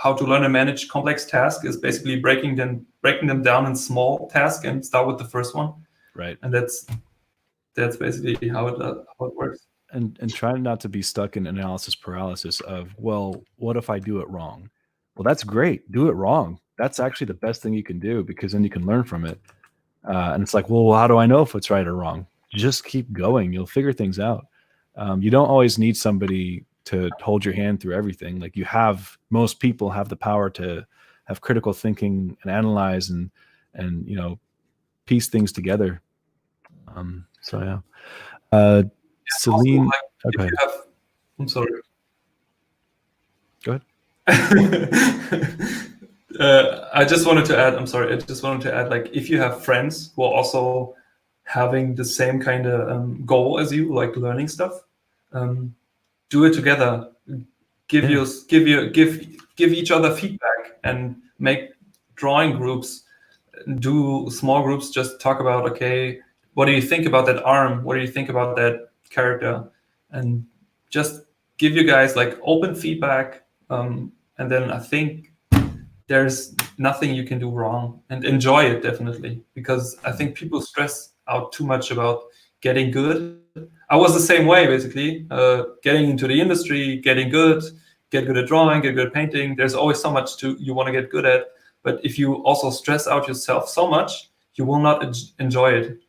how to learn and manage complex tasks is basically breaking them down in small tasks and start with the first one. Right. And that's basically how it works. And trying not to be stuck in analysis paralysis of, well, what if I do it wrong? Well, that's great. Do it wrong. That's actually the best thing you can do, because then you can learn from it. And it's like, well, how do I know if it's right or wrong? Just keep going. You'll figure things out. You don't always need somebody to hold your hand through everything. Like most people have the power to have critical thinking and analyze and piece things together. So yeah. Celine, also, like, okay. I'm sorry. Go ahead. I just wanted to add. I'm sorry. I just wanted to add, like, if you have friends who are also having the same kind of goal as you, like learning stuff, do it together. Give each other feedback and make drawing groups. Do small groups. Just talk about, okay, what do you think about that arm? What do you think about that character? And just give you guys like open feedback. And then I think there's nothing you can do wrong, and enjoy it definitely, because I think people stress out too much about getting good. I was the same way, basically, getting into the industry, get good at drawing, get good at painting. There's always so much you want to get good at. But if you also stress out yourself so much, you will not enjoy it.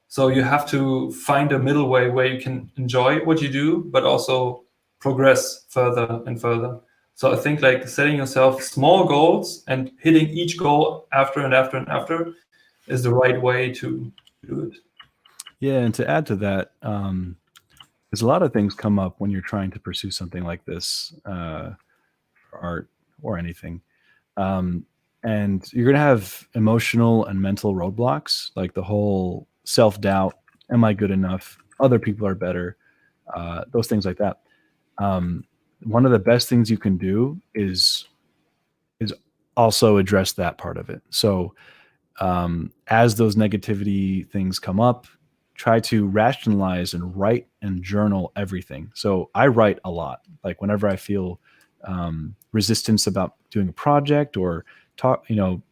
So you have to find a middle way where you can enjoy what you do, but also progress further and further. So I think like setting yourself small goals and hitting each goal after and after and after is the right way to do it. Yeah, and to add to that, there's a lot of things come up when you're trying to pursue something like this, for art or anything. And you're going to have emotional and mental roadblocks, like the whole self-doubt. Am I good enough? Other people are better. Those things like that. One of the best things you can do is also address that part of it. So as those negativity things come up, try to rationalize and write and journal everything. So I write a lot. Like whenever I feel resistance about doing a project or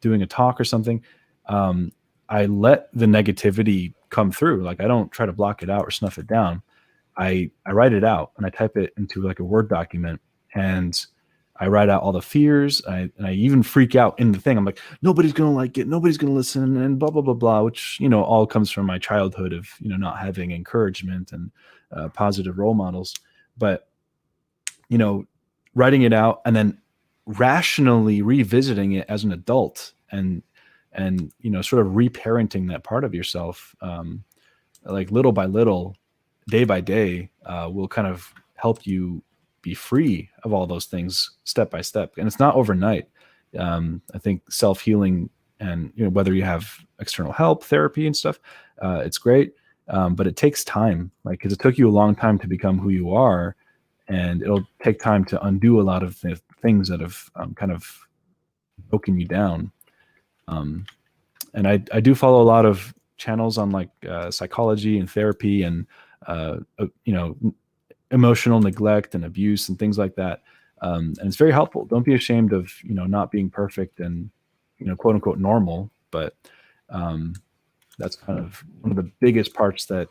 doing a talk or something, I let the negativity come through. Like I don't try to block it out or snuff it down. I write it out and I type it into like a Word document, and I write out all the fears. And I even freak out in the thing. I'm like, nobody's going to like it. Nobody's going to listen, and blah, blah, blah, blah, which, all comes from my childhood of, not having encouragement and positive role models. But, writing it out and then rationally revisiting it as an adult and sort of reparenting that part of yourself, like little by little, day by day, will kind of help you be free of all those things step by step. And it's not overnight. I think self-healing and, whether you have external help, therapy and stuff, it's great. But it takes time, like, cause it took you a long time to become who you are, and it'll take time to undo a lot of things that have kind of broken you down. And I do follow a lot of channels on like psychology and therapy and emotional neglect and abuse and things like that. And it's very helpful. Don't be ashamed of not being perfect and quote unquote normal, but that's kind of one of the biggest parts that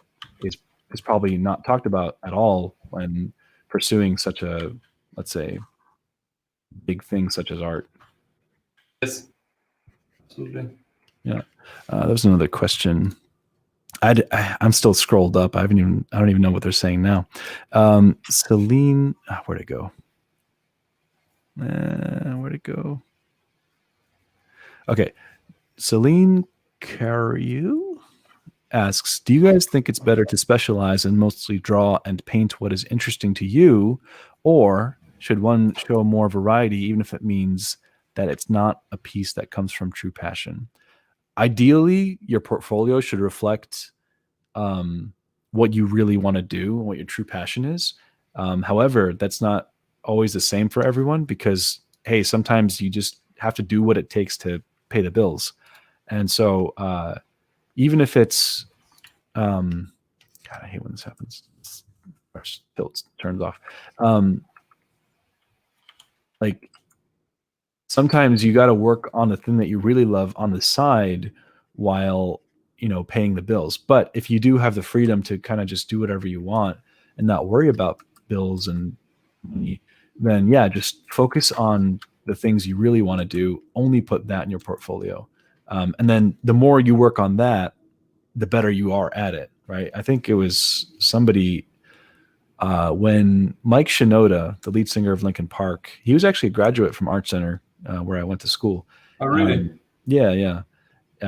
is probably not talked about at all when pursuing such a, let's say, big thing such as art. Yes, absolutely. Yeah. There's another question. I'm still scrolled up. I don't even know what they're saying now. Celine, where'd it go? Where'd it go? Okay. Celine Cariou asks, do you guys think it's better to specialize and mostly draw and paint what is interesting to you, or should one show more variety, even if it means that it's not a piece that comes from true passion? Ideally, your portfolio should reflect what you really want to do and what your true passion is. However, that's not always the same for everyone because, hey, sometimes you just have to do what it takes to pay the bills. And so even if it's, God, I hate when this happens. Tilt turns off. Like sometimes you got to work on the thing that you really love on the side while paying the bills. But if you do have the freedom to kind of just do whatever you want and not worry about bills and money, then yeah, just focus on the things you really want to do. Only put that in your portfolio. And then the more you work on that, the better you are at it, right? I think it was somebody when Mike Shinoda, the lead singer of Linkin Park, he was actually a graduate from Art Center where I went to school. Oh, really? Yeah.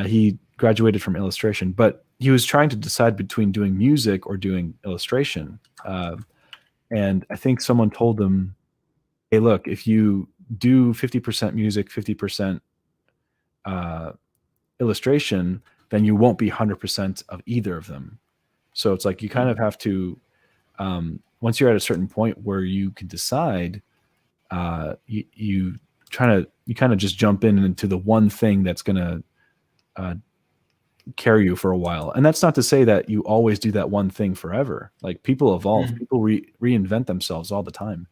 He graduated from illustration, but he was trying to decide between doing music or doing illustration. And I think someone told him, hey, look, if you do 50% music, 50% illustration, then you won't be 100% of either of them. So it's like you kind of have to, once you're at a certain point where you can decide, you kind of just jump into the one thing that's going to carry you for a while. And that's not to say that you always do that one thing forever. Like people evolve, people reinvent themselves all the time.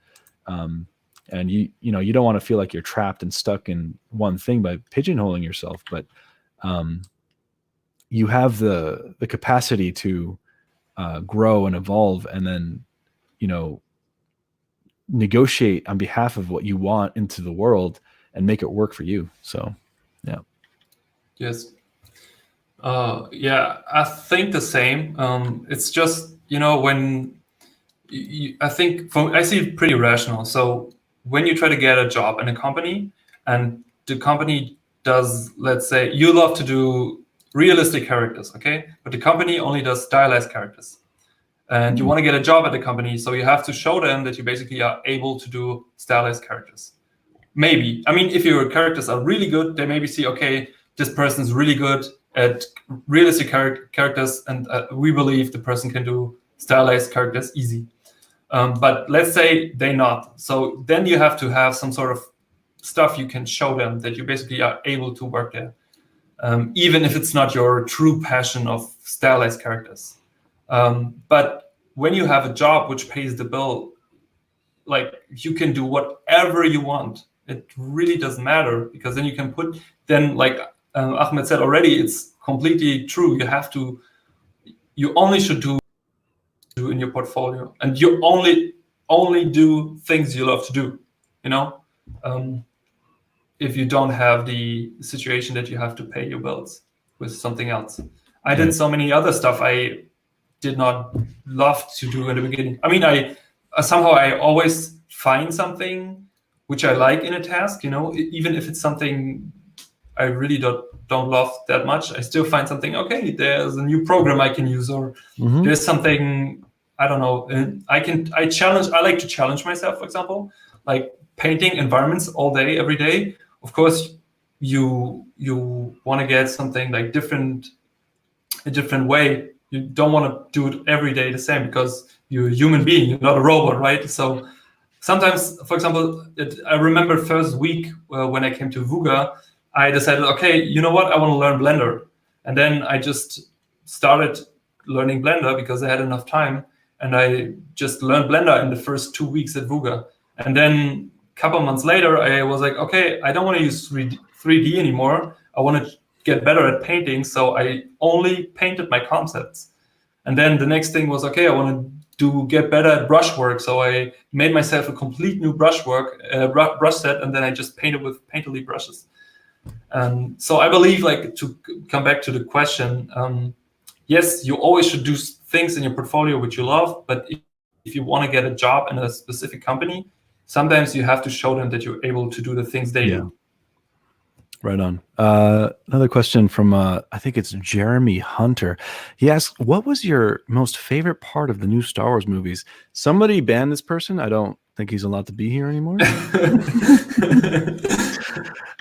And you don't want to feel like you're trapped and stuck in one thing by pigeonholing yourself, but you have the capacity to grow and evolve and then, negotiate on behalf of what you want into the world and make it work for you. So, yeah. Yes. Yeah, I think the same. It's just, when I think I see it pretty rational. So when you try to get a job in a company and the company does, let's say you love to do realistic characters, okay? But the company only does stylized characters. And you want to get a job at the company, so you have to show them that you basically are able to do stylized characters. Maybe. I mean, if your characters are really good, they maybe see, okay, this person's really good at realistic characters, and we believe the person can do stylized characters easy. But let's say they're not. So then you have to have some sort of stuff you can show them that you basically are able to work there, even if it's not your true passion of stylized characters. But when you have a job which pays the bill, like you can do whatever you want. It really doesn't matter because then you can like Ahmed said already, it's completely true. You only should do in your portfolio, and you only do things you love to do, if you don't have the situation that you have to pay your bills with something else. I did so many other stuff I did not love to do in the beginning. I mean, I always find something which I like in a task, even if it's something I really don't love that much, I still find something, okay, there's a new program I can use, or there's something, I don't know, I like to challenge myself, for example, like painting environments all day, every day. Of course, you want to get something like a different way. You don't want to do it every day the same because you're a human being, you're not a robot, right? So sometimes, for example, I remember first week when I came to Vuga, I decided, okay, you know what, I want to learn Blender. And then I just started learning Blender because I had enough time. And I just learned Blender in the first 2 weeks at Vuga. And then a couple months later, I was like, okay, I don't want to use 3D anymore. I want to get better at painting. So I only painted my concepts. And then the next thing was, okay, I want to get better at brushwork. So I made myself a complete new brush set, and then I just painted with Painterly brushes. And so I believe, like, to come back to the question, yes, you always should do things in your portfolio which you love, but if you want to get a job in a specific company, sometimes you have to show them that you're able to do the things they do. Right on. Another question from, I think it's Jeremy Hunter. He asks, what was your most favorite part of the new Star Wars movies? Somebody banned this person. I don't think he's allowed to be here anymore.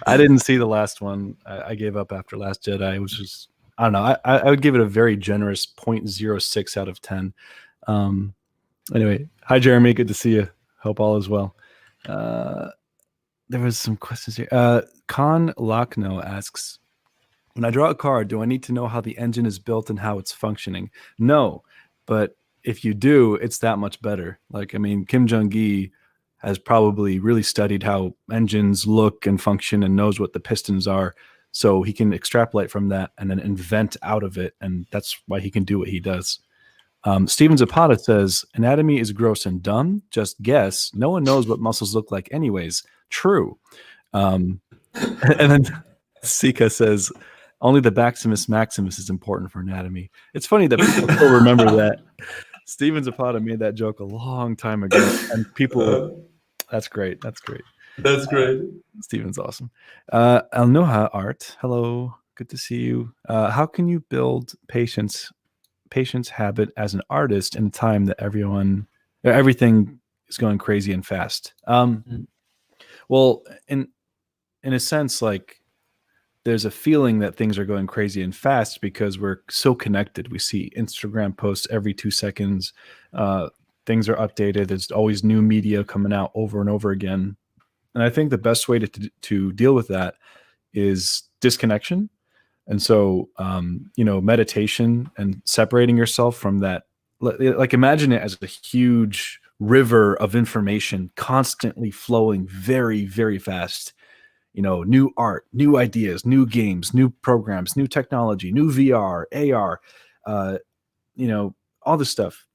I didn't see the last one. I gave up after Last Jedi. It was just, I don't know. I would give it a very generous 0.06 out of 10. Anyway, hi, Jeremy. Good to see you. Hope all is well. There was some questions here. Khan Lakhno asks, when I draw a card, do I need to know how the engine is built and how it's functioning? No, but if you do, it's that much better. Like, I mean, Kim Jong-gi has probably really studied how engines look and function and knows what the pistons are. So he can extrapolate from that and then invent out of it. And that's why he can do what he does. Steven Zapata says, anatomy is gross and dumb. Just guess. No one knows what muscles look like anyways. True. And then Sika says, only the Maximus Maximus is important for anatomy. It's funny that people still remember that. Steven Zapata made that joke a long time ago. And people, that's great. That's great. That's great. Steven's awesome. Alnoha Art, hello. Good to see you. How can you build patience habit as an artist in a time that everything is going crazy and fast? Well, in a sense, like, there's a feeling that things are going crazy and fast because we're so connected. We see Instagram posts every 2 seconds. Things are updated. There's always new media coming out over and over again. And I think the best way to deal with that is disconnection. And so, meditation and separating yourself from that, like, imagine it as a huge river of information constantly flowing very, very fast. New art, new ideas, new games, new programs, new technology, new VR, AR, all this stuff.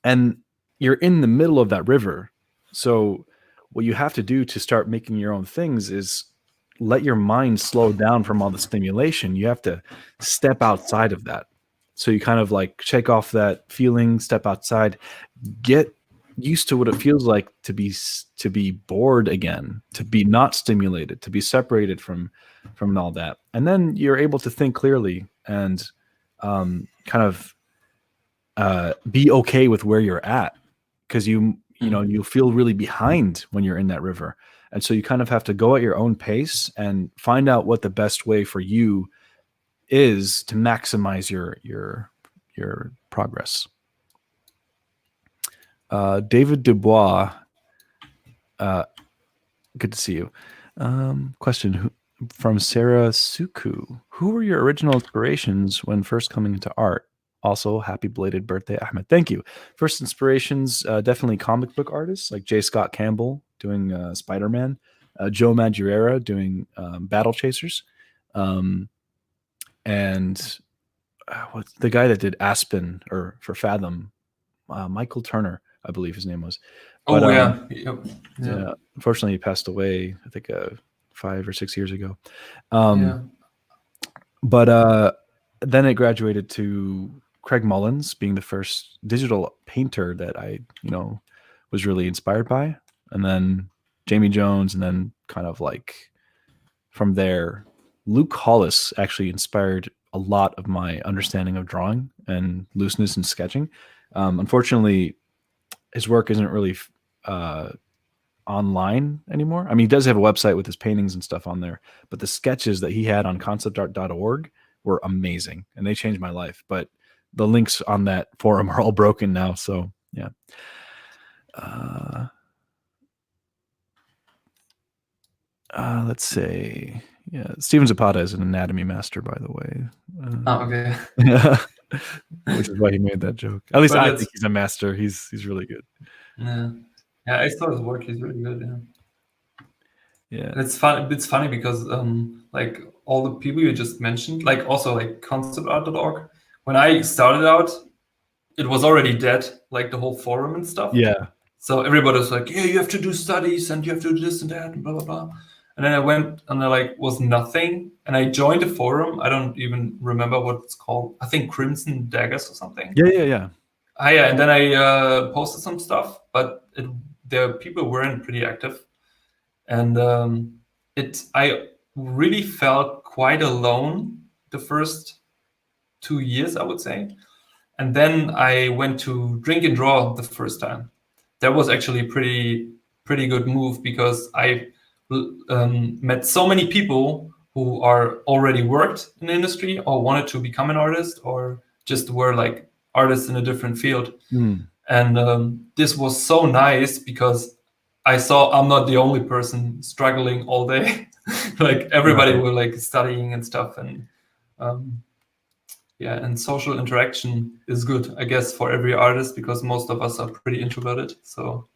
And you're in the middle of that river. So what you have to do to start making your own things is let your mind slow down from all the stimulation. You have to step outside of that. So you kind of like shake off that feeling, step outside, get used to what it feels like to be bored again, to be not stimulated, to be separated from all that. And then you're able to think clearly and kind of be okay with where you're at, because you feel really behind when you're in that river. And so you kind of have to go at your own pace and find out what the best way for you is to maximize your progress. David Dubois, good to see you. Question from Sarah Suku. Who were your original inspirations when first coming into art? Also, happy belated birthday, Ahmed. Thank you. First inspirations, definitely comic book artists like J. Scott Campbell doing Spider-Man, Joe Madureira doing Battle Chasers, and what's the guy that did Aspen or for Fathom? Michael Turner, I believe his name was. But, yeah. Unfortunately, he passed away, I think 5 or 6 years ago. But then it graduated to Craig Mullins being the first digital painter that I, was really inspired by. And then Jamie Jones, and then kind of like from there, Luke Hollis actually inspired a lot of my understanding of drawing and looseness and sketching. Unfortunately, his work isn't really online anymore. I mean, he does have a website with his paintings and stuff on there, but the sketches that he had on conceptart.org were amazing, and they changed my life. But the links on that forum are all broken now. So yeah. let's say, yeah, Steven Zapata is an anatomy master, by the way. Okay. Which is why he made that joke. At least But I it's think he's a master. He's really good. yeah, yeah. I saw his work. He's really good. Yeah. Yeah. And it's fun. It's funny because like all the people you just mentioned, like also like conceptart.org. When I started out, it was already dead, like the whole forum and stuff. Yeah. So everybody was like, yeah, you have to do studies and you have to do this and that and blah blah blah. And then I went and there like was nothing. And I joined a forum. I don't even remember what it's called. I think Crimson Daggers or something. Yeah. Yeah, and then I posted some stuff, but the people weren't pretty active, and I really felt quite alone the first 2 years, I would say. And then I went to Drink and Draw the first time. That was actually pretty good move because I met so many people who are already worked in the industry or wanted to become an artist or just were like artists in a different field. And this was so nice because I saw I'm not the only person struggling all day. Like everybody Right. were like studying and stuff, and yeah, and social interaction is good, I guess, for every artist because most of us are pretty introverted. So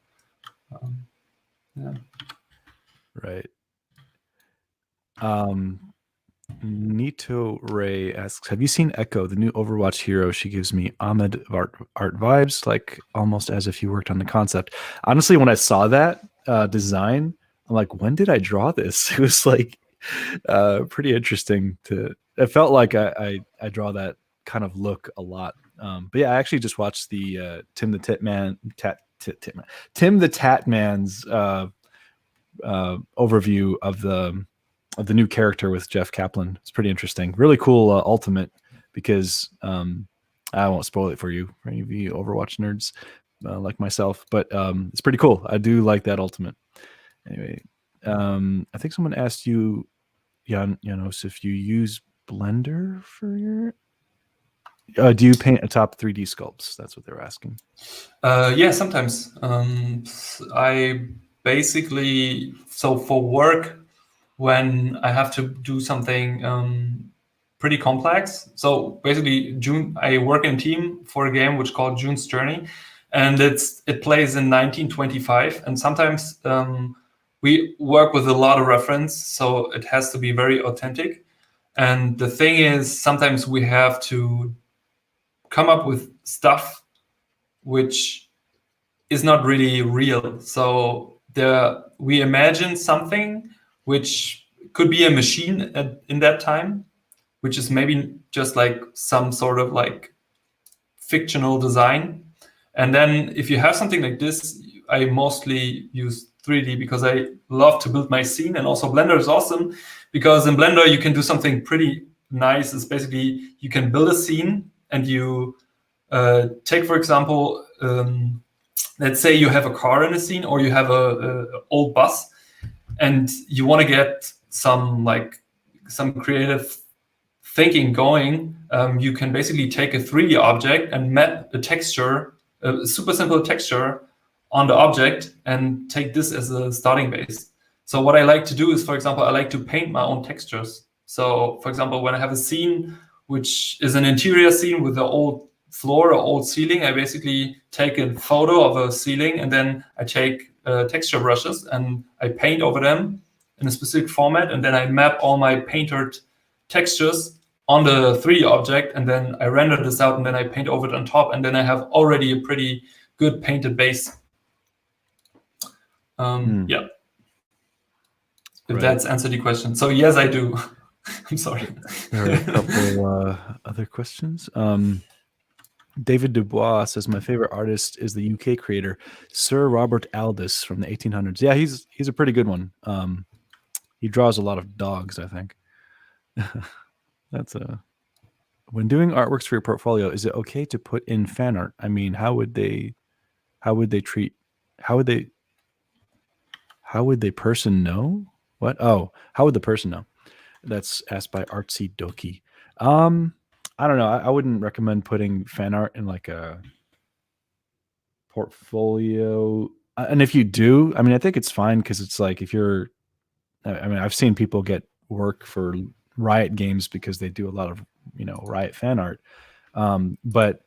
yeah. Right. Nito Ray asks, have you seen Echo, the new Overwatch hero? She gives me Ahmed art vibes, like almost as if you worked on the concept. Honestly, when I saw that design, I'm like, when did I draw this? It was like pretty interesting it felt like I draw that kind of look a lot. But yeah, I actually just watched the Tim the Tatman's overview of the new character with Jeff Kaplan. It's pretty interesting. Really cool ultimate because I won't spoil it for you, for any of you Overwatch nerds like myself, but it's pretty cool. I do like that ultimate. Anyway, I think someone asked you, Janos, if you use Blender for your... do you paint atop 3D sculpts? That's what they're asking. Yeah, sometimes. I basically, so for work, when I have to do something pretty complex. So basically, I work in a team for a game which is called June's Journey, and it plays in 1925. And sometimes we work with a lot of reference, so it has to be very authentic. And the thing is, sometimes we have to come up with stuff which is not really real. So we imagine something which could be a machine in that time, which is maybe just like some sort of like fictional design. And then if you have something like this, I mostly use 3D because I love to build my scene. And also Blender is awesome because in Blender you can do something pretty nice. It's basically you can build a scene and you take, for example, let's say you have a car in a scene or you have a old bus and you want to get some creative thinking going. You can basically take a 3D object and map a texture, a super simple texture on the object and take this as a starting base. So what I like to do is, for example, I like to paint my own textures. So for example, when I have a scene which is an interior scene with an old floor or old ceiling, I basically take a photo of a ceiling and then I take texture brushes and I paint over them in a specific format, and then I map all my painted textures on the 3D object, and then I render this out, and then I paint over it on top, and then I have already a pretty good painted base. Yeah. If that's answered the question. So yes, I do. I'm sorry. There are a couple other questions. David Dubois says, my favorite artist is the UK creator, Sir Robert Aldous from the 1800s. Yeah, he's a pretty good one. He draws a lot of dogs, I think. When doing artworks for your portfolio, is it okay to put in fan art? I mean, how would the person know? What? Oh, how would the person know? That's asked by Artsy Doki. I don't know. I wouldn't recommend putting fan art in like a portfolio. And if you do, I mean, I think it's fine because it's like if you're I mean, I've seen people get work for Riot Games because they do a lot of, Riot fan art. But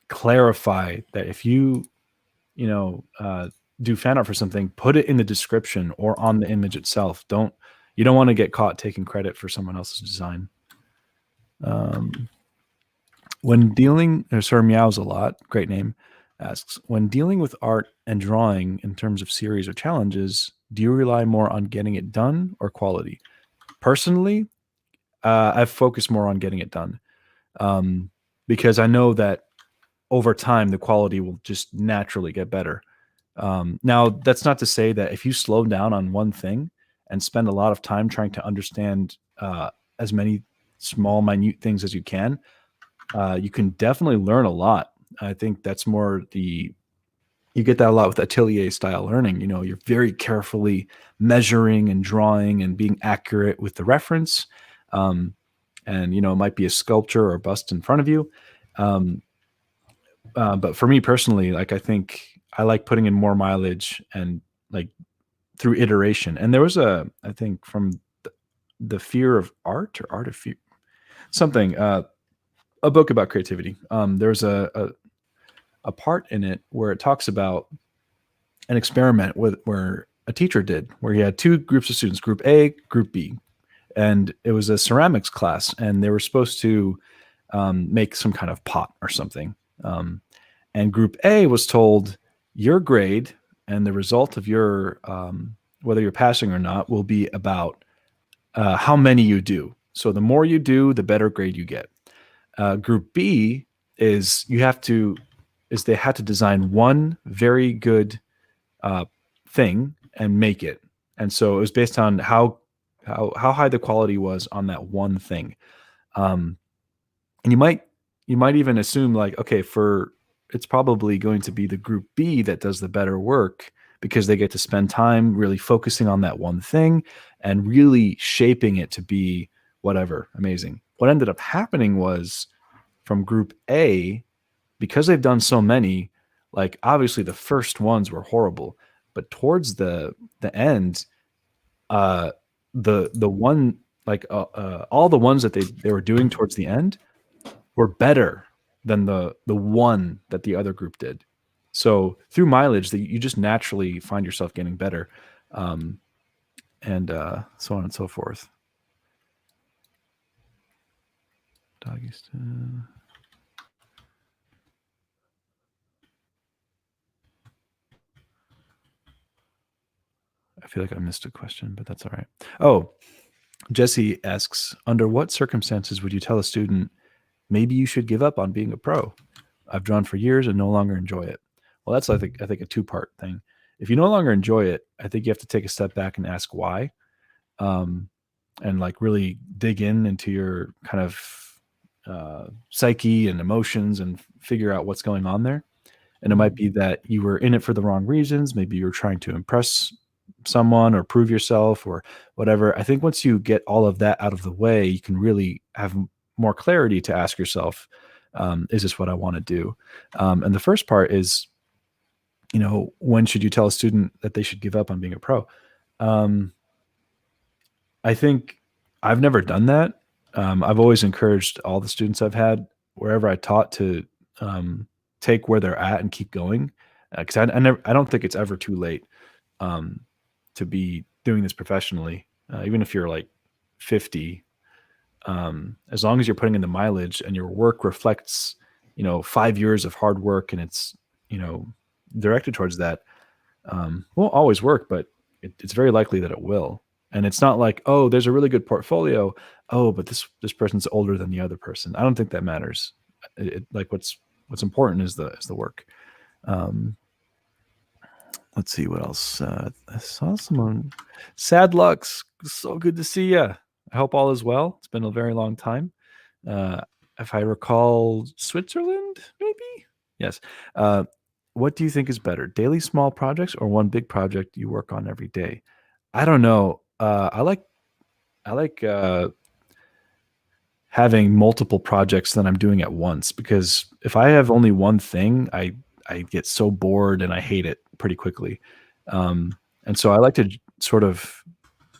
clarify that if you, do fan art for something, put it in the description or on the image itself. You don't want to get caught taking credit for someone else's design. When dealing, Sir Meows a lot, great name, asks, when dealing with art and drawing in terms of series or challenges, do you rely more on getting it done or quality? Personally, I've focused more on getting it done, because I know that over time the quality will just naturally get better. Now, that's not to say that if you slow down on one thing and spend a lot of time trying to understand as many small, minute things as you can definitely learn a lot. I think that's more you get that a lot with atelier style learning. You're very carefully measuring and drawing and being accurate with the reference. And, it might be a sculpture or a bust in front of you. But for me personally, like, I think I like putting in more mileage and like through iteration. And there was I think from the Fear of Art or Art of Fear, something, a book about creativity. There's a part in it where it talks about an experiment where a teacher did, where he had two groups of students, group A, group B, and it was a ceramics class, and they were supposed to make some kind of pot or something. And group A was told, your grade and the result of your whether you're passing or not will be about how many you do. So the more you do, the better grade you get. Group B is they had to design one very good thing and make it. And so it was based on how high the quality was on that one thing. And you might even assume like, okay, it's probably going to be the group B that does the better work because they get to spend time really focusing on that one thing and really shaping it to be whatever amazing. What ended up happening was, from group A, because they've done so many, like obviously the first ones were horrible, but towards the end, the one, like all the ones that they were doing towards the end were better than the one that the other group did. So through mileage, you just naturally find yourself getting better, and so on and so forth. Doggies. I feel like I missed a question, but that's all right. Oh, Jesse asks, under what circumstances would you tell a student, maybe you should give up on being a pro? I've drawn for years and no longer enjoy it. Well, that's, I think a two-part thing. If you no longer enjoy it, I think you have to take a step back and ask why, and like really dig into your kind of psyche and emotions and figure out what's going on there. And it might be that you were in it for the wrong reasons. Maybe you're trying to impress someone or prove yourself or whatever. I think once you get all of that out of the way, you can really have more clarity to ask yourself, is this what I want to do? And the first part is, when should you tell a student that they should give up on being a pro? I think I've never done that. I've always encouraged all the students I've had, wherever I taught, to take where they're at and keep going. Because I don't think it's ever too late to be doing this professionally. Even if you're like 50, as long as you're putting in the mileage and your work reflects, 5 years of hard work and it's, directed towards that, won't always work, but it's very likely that it will. And it's not like, oh, there's a really good portfolio. Oh, but this person's older than the other person. I don't think that matters. Like what's important is the work. Let's see what else. I saw someone. Sad Lux, so good to see you. I hope all is well. It's been a very long time. If I recall, Switzerland, maybe? Yes. What do you think is better, daily small projects or one big project you work on every day? I don't know. I like having multiple projects that I'm doing at once, because if I have only one thing, I get so bored and I hate it pretty quickly. And so I like to sort of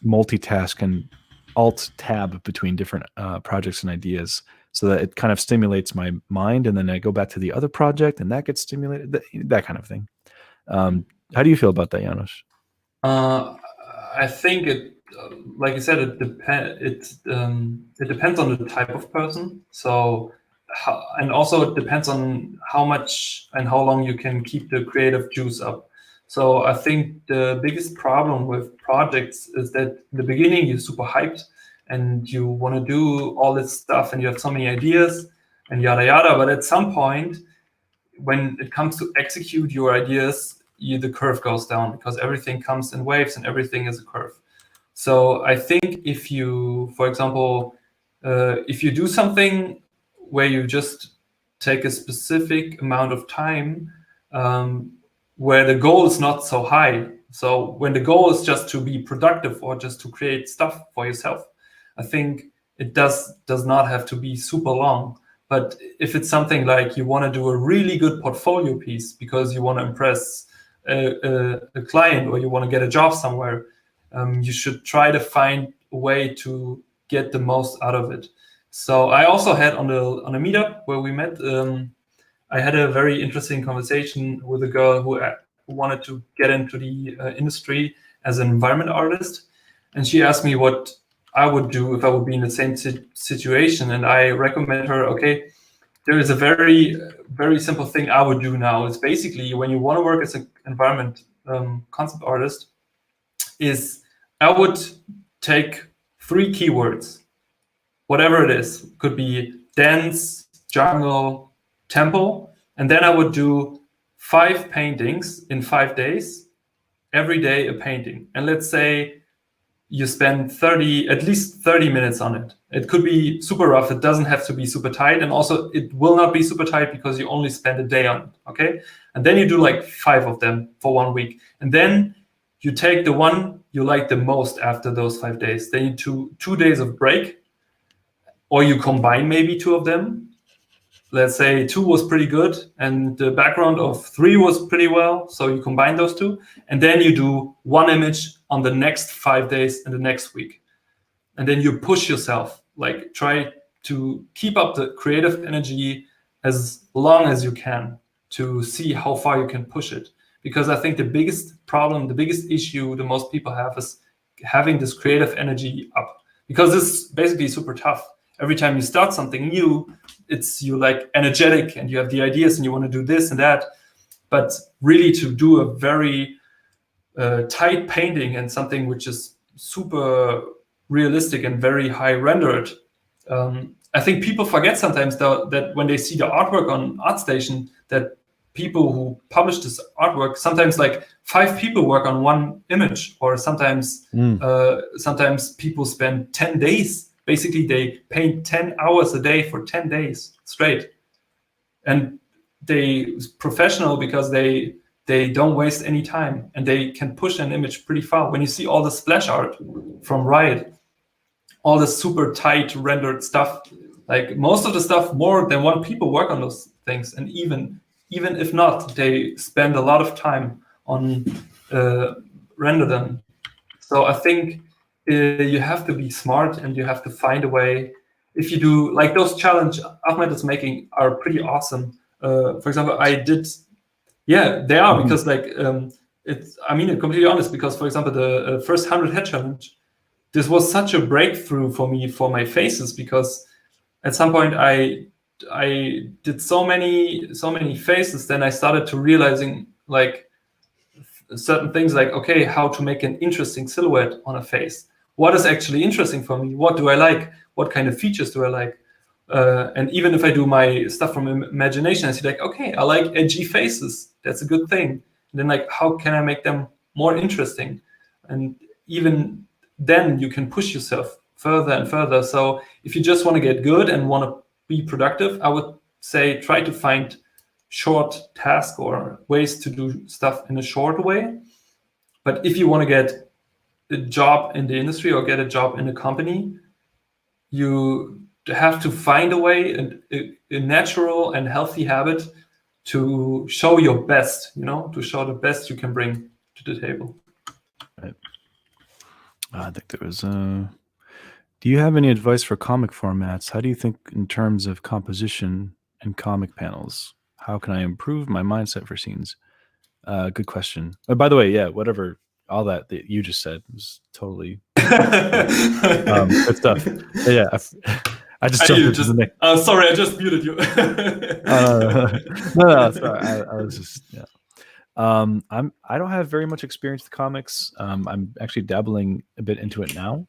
multitask and alt tab between different projects and ideas, so that it kind of stimulates my mind, and then I go back to the other project and that gets stimulated, that kind of thing. How do you feel about that, Janos? I think like you said, it depends on the type of person. So, and also it depends on how much and how long you can keep the creative juice up. So I think the biggest problem with projects is that in the beginning you're super hyped and you want to do all this stuff and you have so many ideas and yada yada. But at some point, when it comes to execute your ideas, the curve goes down, because everything comes in waves and everything is a curve. So I think if you, for example, if you do something where you just take a specific amount of time, where the goal is not so high. So when the goal is just to be productive or just to create stuff for yourself, I think it does not have to be super long. But if it's something like you want to do a really good portfolio piece because you want to impress a client or you want to get a job somewhere, you should try to find a way to get the most out of it. So I also had on a meetup where we met, I had a very interesting conversation with a girl who wanted to get into the industry as an environment artist. And she asked me what I would do if I would be in the same situation. And I recommend her, okay, there is a very, very simple thing I would do now. It's basically when you want to work as an environment concept artist, is I would take 3 keywords, whatever it is, could be dance, jungle, temple, and then I would do 5 paintings in 5 days, every day a painting. And let's say you spend at least 30 minutes on it. It could be super rough. It doesn't have to be super tight. And also it will not be super tight because you only spend a day on it, okay? And then you do like 5 of them for 1 week. And then you take the one you like the most after those 5 days. Then you do 2 days of break, or you combine maybe 2 of them. Let's say 2 was pretty good and the background of 3 was pretty well. So you combine those 2, and then you do 1 image on the next 5 days and the next week. And then you push yourself, like try to keep up the creative energy as long as you can to see how far you can push it. Because I think the biggest problem, the biggest issue that most people have is having this creative energy up. Because it's basically super tough. Every time you start something new, you're like energetic and you have the ideas and you want to do this and that. But really to do a very tight painting and something which is super realistic and very high rendered, I think people forget sometimes that when they see the artwork on ArtStation, that people who publish this artwork, sometimes like 5 people work on 1 image, or sometimes sometimes people spend 10 days. Basically, they paint 10 hours a day for 10 days straight. And they professional because they don't waste any time and they can push an image pretty far. When you see all the splash art from Riot, all the super tight rendered stuff, like most of the stuff, more than 1 people work on those things. And even if not, they spend a lot of time on render them. So I think you have to be smart and you have to find a way. If you do like those challenge Ahmed is making are pretty awesome. For example, I did, they are, because like I'm completely honest, because for example, the first 100 head challenge, this was such a breakthrough for me for my faces, because at some point I did so many faces, then I started to realizing like certain things, like, okay, how to make an interesting silhouette on a face. What is actually interesting for me? What do I like? What kind of features do I like? And even if I do my stuff from imagination, I see like, okay, I like edgy faces. That's a good thing. And then like, how can I make them more interesting? And even then you can push yourself further and further. So if you just want to get good and want to be productive, I would say try to find short tasks or ways to do stuff in a short way. But if you want to get a job in the industry or get a job in a company, you have to find a way, a natural and healthy habit to show your best, to show the best you can bring to the table. Right. I think there was. Do you have any advice for comic formats? How do you think in terms of composition and comic panels? How can I improve my mindset for scenes? Good question. By the way, yeah, whatever, all that you just said was totally good stuff. Yeah, I just I jumped you into the just. next. Sorry, I just muted you. No, sorry. I was just yeah. I don't have very much experience with comics. I'm actually dabbling a bit into it now.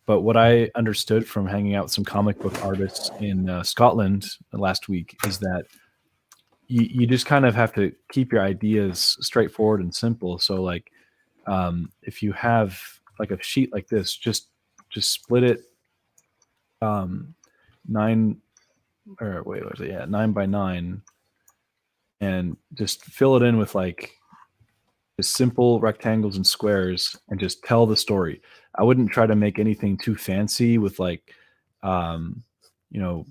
But what I understood from hanging out with some comic book artists in Scotland last week is that you just kind of have to keep your ideas straightforward and simple. So like, if you have like a sheet like this, just split it nine or wait, what was it? Yeah, 9 by 9, and just fill it in with like just simple rectangles and squares and just tell the story. I wouldn't try to make anything too fancy with like, um, you know,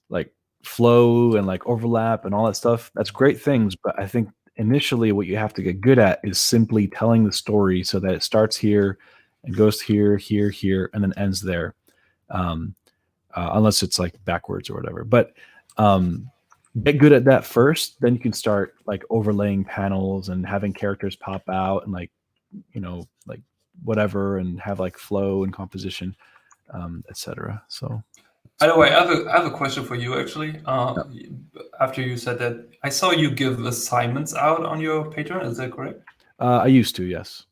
like flow and like overlap and all that stuff. That's great things, but I think initially what you have to get good at is simply telling the story so that it starts here and goes here, here, here, and then ends there. Um, unless it's like backwards or whatever. But get good at that first, then you can start like overlaying panels and having characters pop out and like, like whatever, and have like flow and composition, etc. So By the way, I have a question for you actually. After you said that, I saw you give assignments out on your Patreon. Is that correct? I used to, yes.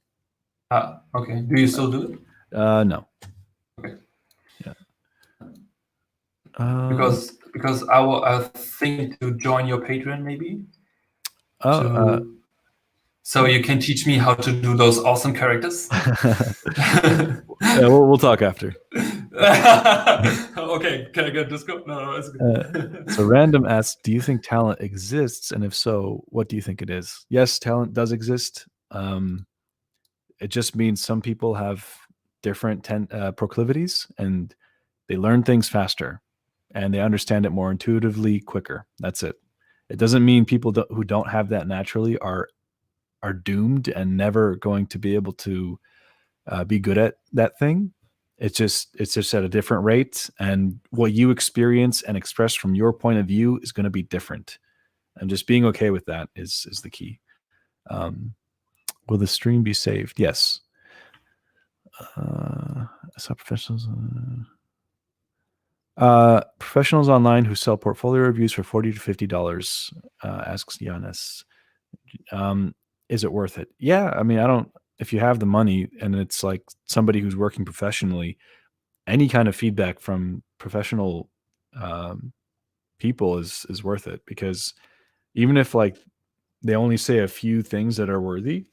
Okay. Do you still do it? No. Okay. Yeah. Because I think to join your Patreon maybe Oh, so you can teach me how to do those awesome characters. yeah, we'll talk after. Okay, can I get Discord? No, it's good. So Random asks, do you think talent exists? And if so, what do you think it is? Yes, talent does exist. It just means some people have different proclivities, and they learn things faster and they understand it more intuitively quicker. That's it. It doesn't mean people who don't have that naturally are doomed and never going to be able to be good at that thing. It's just at a different rate, and what you experience and express from your point of view is going to be different. And just being okay with that is the key. Will the stream be saved? Yes. I saw professionals. Professionals online who sell portfolio reviews for $40 to $50, asks Janos. Is it worth it? Yeah, I mean, I don't. If you have the money and it's like somebody who's working professionally, any kind of feedback from professional people is worth it, because even if like they only say a few things that are worthy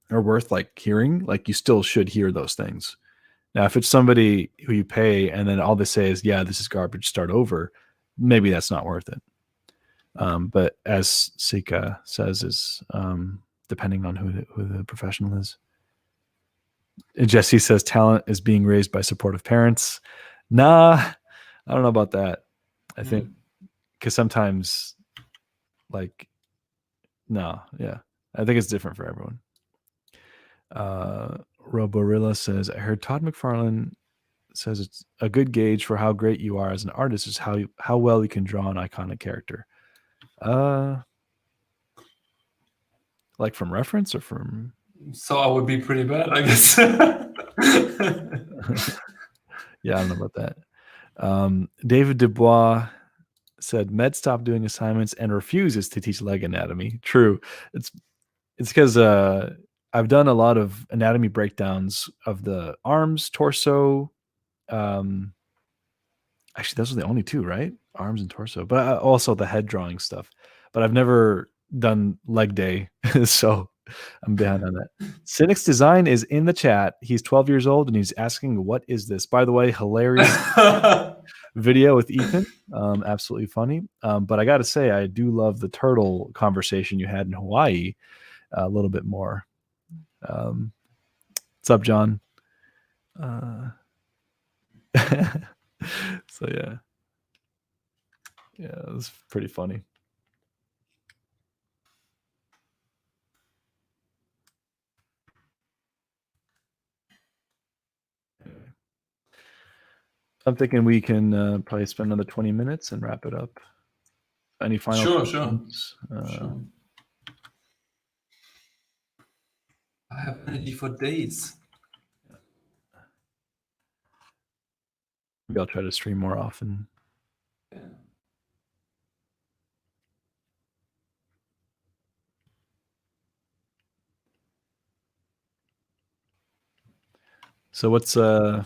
or worth like hearing, like you still should hear those things. Now, if it's somebody who you pay and then all they say is, yeah, this is garbage, start over, maybe that's not worth it. But as Sika says, is depending on who the professional is. And Jesse says talent is being raised by supportive parents. Nah, I don't know about that. I think because sometimes, like, no, yeah, I think it's different for everyone. Roborilla says, I heard Todd McFarlane says it's a good gauge for how great you are as an artist is how well you can draw an iconic character. Like from reference or from? So I would be pretty bad, I guess. Yeah, I don't know about that. David Dubois said Med stopped doing assignments and refuses to teach leg anatomy. True. It's because I've done a lot of anatomy breakdowns of the arms, torso. Actually, those are the only two, right? Arms and torso, but also the head drawing stuff. But I've never done leg day, so I'm behind on that. Cynic's design is in the chat. He's 12 years old and he's asking, "What is this?" By the way, hilarious video with Ethan. Absolutely funny. But I got to say, I do love the turtle conversation you had in Hawaii a little bit more. What's up, John? So yeah, it was pretty funny. I'm thinking we can probably spend another 20 minutes and wrap it up. Any final questions? Sure. I have energy for days. Maybe I'll try to stream more often. Yeah. So do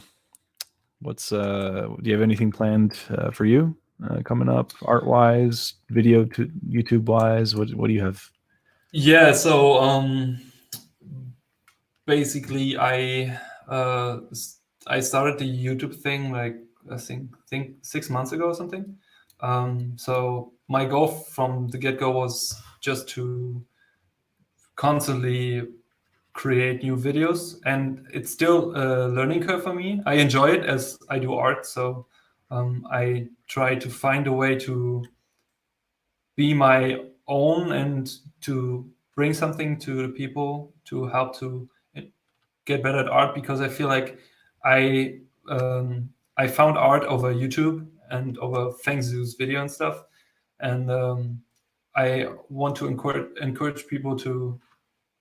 you have anything planned for you coming up, art wise, video to YouTube wise? What do you have? Yeah, so basically I started the YouTube thing like I think 6 months ago or something. So my goal from the get-go was just to constantly create new videos, and it's still a learning curve for me. I enjoy it as I do art, so I try to find a way to be my own and to bring something to the people to help to get better at art, because I feel like I I found art over YouTube and over Feng Zhu's video and stuff, and I want to encourage people to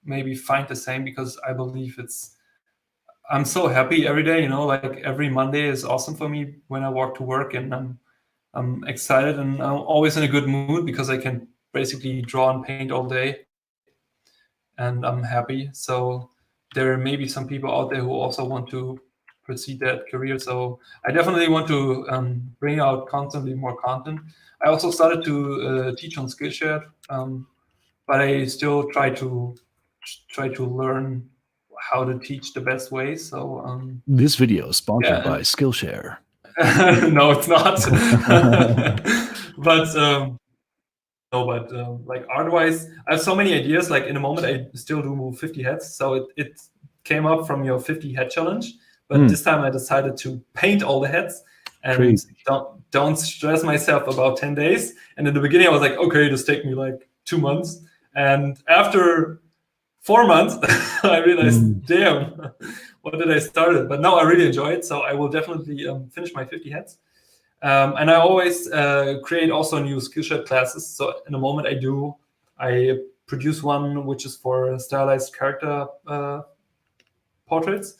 maybe find the same, because I believe I'm so happy every day, like every Monday is awesome for me when I walk to work, and I'm excited and I'm always in a good mood because I can basically draw and paint all day, and I'm happy. So there may be some people out there who also want to proceed that career. So I definitely want to bring out constantly more content. I also started to teach on Skillshare, but I still try to learn how to teach the best way. So This video is sponsored yeah, by Skillshare. no, it's not. But no, but like art-wise, I have so many ideas. Like in a moment, I still do 50 heads. So it came up from your 50 head challenge, but this time I decided to paint all the heads and Crazy. don't stress myself about 10 days. And in the beginning, I was like, okay, this take me like 2 months. And after 4 months, I realized, damn, what did I start it? But now I really enjoy it. So I will definitely finish my 50 heads. And I always create also new Skillshare classes. So in a moment I produce one which is for stylized character portraits.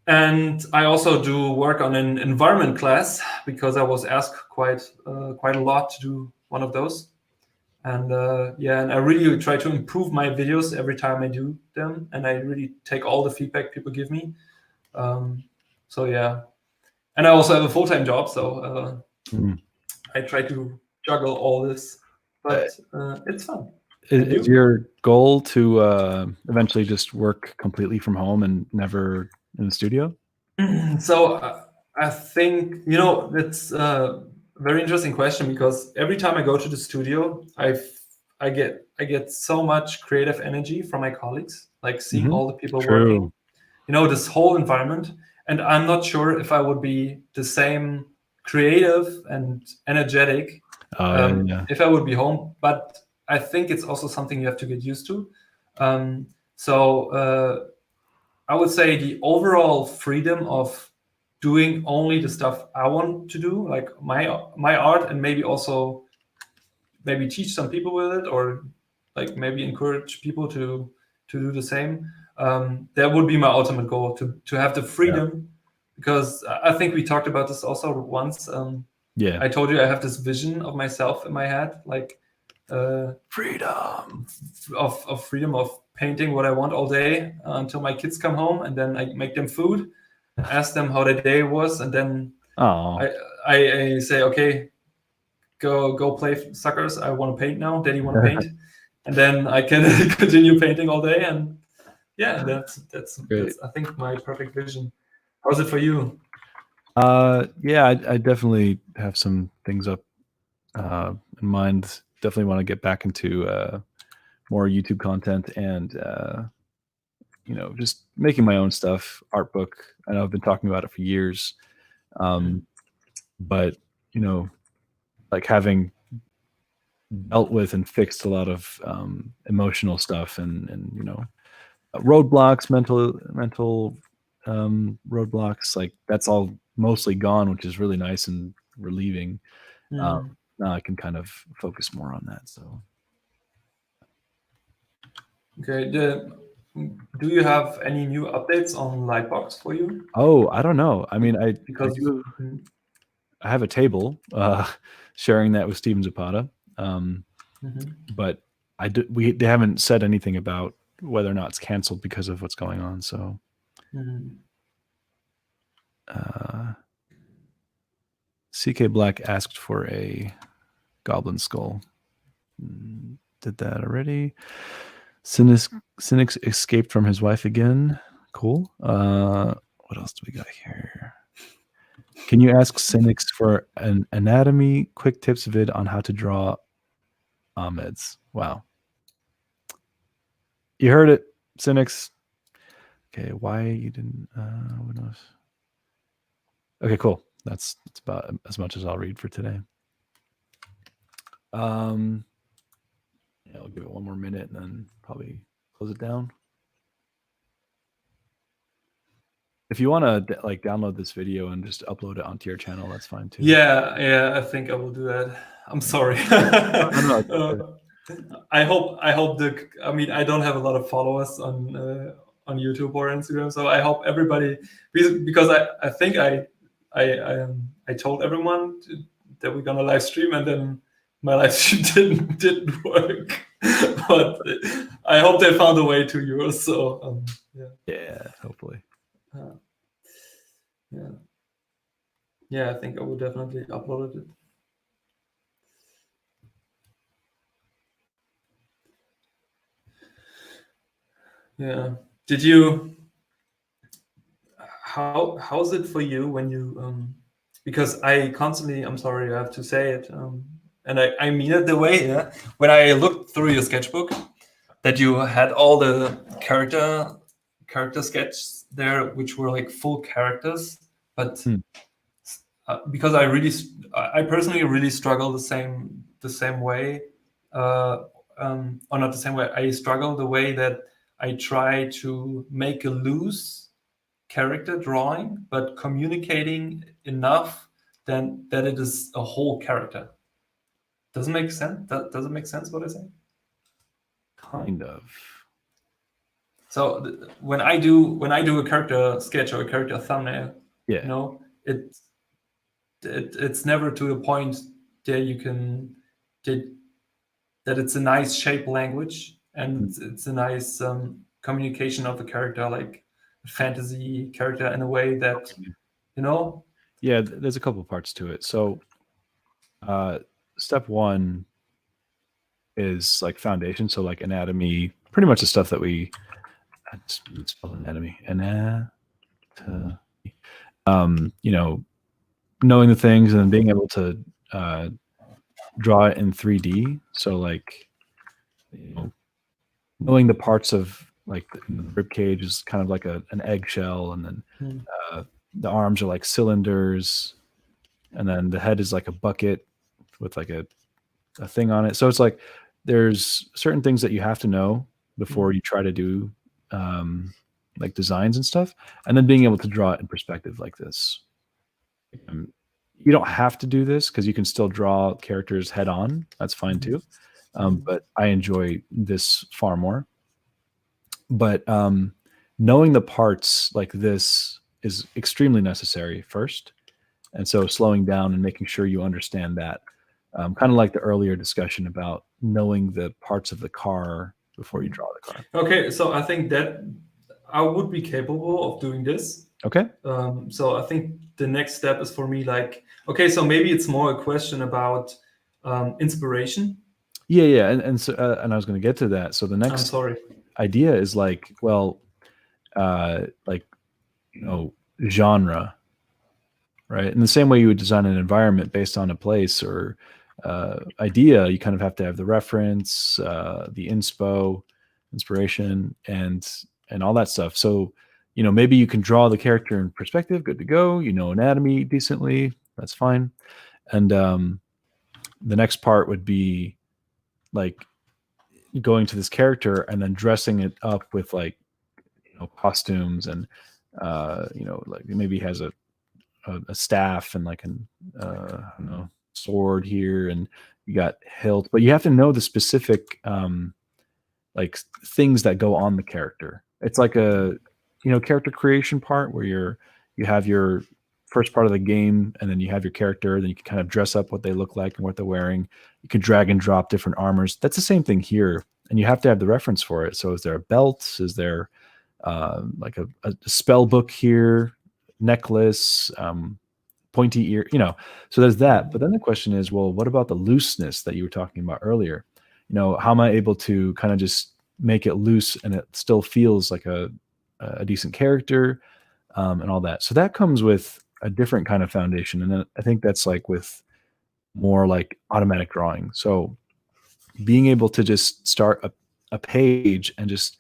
And I also do work on an environment class because I was asked quite a lot to do one of those. And and I really try to improve my videos every time I do them, and I really take all the feedback people give me. So yeah, and I also have a full-time job, so I try to juggle all this, but it's fun. Is your goal to eventually just work completely from home and never in the studio? So I think it's a very interesting question, because every time I go to the studio, I get so much creative energy from my colleagues, like seeing all the people working, this whole environment, and I'm not sure if I would be the same creative and energetic if I would be home, but I think it's also something you have to get used to. So I would say the overall freedom of doing only the stuff I want to do, like my art, and maybe also maybe teach some people with it, or like maybe encourage people to do the same. That would be my ultimate goal, to have the freedom, because I think we talked about this also once. I told you I have this vision of myself in my head, like freedom of freedom of painting what I want all day until my kids come home, and then I make them food, ask them how their day was, and then I say, okay, go play suckers. I want to paint now. Daddy want to paint, and then I can continue painting all day. And yeah, that's I think my perfect vision. How's it for you? Yeah, I definitely have some things up in mind. Definitely want to get back into more YouTube content and just making my own stuff. Art book. I know I've been talking about it for years, but like having dealt with and fixed a lot of emotional stuff and roadblocks, mental roadblocks. Like that's all mostly gone, which is really nice and relieving. Now I can kind of focus more on that. So Okay. Do you have any new updates on Lightbox for you? I don't know. I mean, I Because do. I have a table sharing that with Steven Zapata, but they haven't said anything about whether or not it's canceled because of what's going on. So. CK Black asked for a goblin skull. Did that already. Cynics escaped from his wife again. Cool. What else do we got here? Can you ask Cynics for an anatomy quick tips vid on how to draw Ahmeds? Wow. You heard it, Cynics. Okay, why you didn't what else? Okay, cool. That's about as much as I'll read for today. Yeah, I'll give it one more minute and then probably close it down. If you want to like download this video and just upload it onto your channel, that's fine too. Yeah, I think I will do that. I'm sorry. I hope I mean, I don't have a lot of followers on YouTube or Instagram, so I hope everybody, because I think I told everyone that we're gonna live stream, and then my live stream didn't work. But I hope they found a way to yours. So yeah, hopefully. Yeah, I think I will definitely upload it. Yeah. Did you? How's it for you when you? Because I constantly, I'm sorry, I have to say it, and I mean it the way. Yeah. When I looked through your sketchbook, that you had all the character sketches there, which were like full characters, but because I personally really struggle the same way, or not the same way. I struggle the way that I try to make a loose character drawing, but communicating enough then that it is a whole character. Does it make sense? Does it make sense what I say? Kind of. So when I do a character sketch or a character thumbnail, yeah, you know, it's never to a point that you can that it's a nice shape language and it's a nice communication of the character, like a fantasy character, in a way that, you know. Yeah, there's a couple parts to it. So step one is like foundation, so like anatomy, pretty much the stuff that we spell anatomy. You know, knowing the things and then being able to draw it in 3D. So like, you know, knowing the parts of like the rib cage is kind of like an eggshell, and then the arms are like cylinders, and then the head is like a bucket with like a thing on it. So it's like there's certain things that you have to know before you try to do like designs and stuff, and then being able to draw it in perspective like this. You don't have to do this because you can still draw characters head on. That's fine too. But I enjoy this far more. But knowing the parts like this is extremely necessary first. And so slowing down and making sure you understand that, kind of like the earlier discussion about knowing the parts of the car before you draw the car. Okay, so I think that I would be capable of doing this. Okay. So I think the next step is for me, like, okay, so maybe it's more a question about inspiration. Yeah, and so and I was going to get to that. So the next idea is like, well, like, you know, genre, right? In the same way you would design an environment based on a place or idea, you kind of have to have the reference, the inspiration, and all that stuff. So, you know, maybe you can draw the character in perspective, good to go. You know, anatomy decently, that's fine. And the next part would be like going to this character and then dressing it up with like, you know, costumes and like maybe he has a staff and like an sword here, and you got hilt, but you have to know the specific like things that go on the character. It's like a character creation part where you have your first part of the game, and then you have your character, then you can kind of dress up what they look like and what they're wearing. You can drag and drop different armors. That's the same thing here, and you have to have the reference for it. So is there a belt? Is there like a spell book here, necklace, pointy ear, so there's that. But then the question is, well, what about the looseness that you were talking about earlier? How am I able to kind of just make it loose and it still feels like a decent character, and all that. So that comes with a different kind of foundation. And then I think that's like with more like automatic drawing. So being able to just start a page and just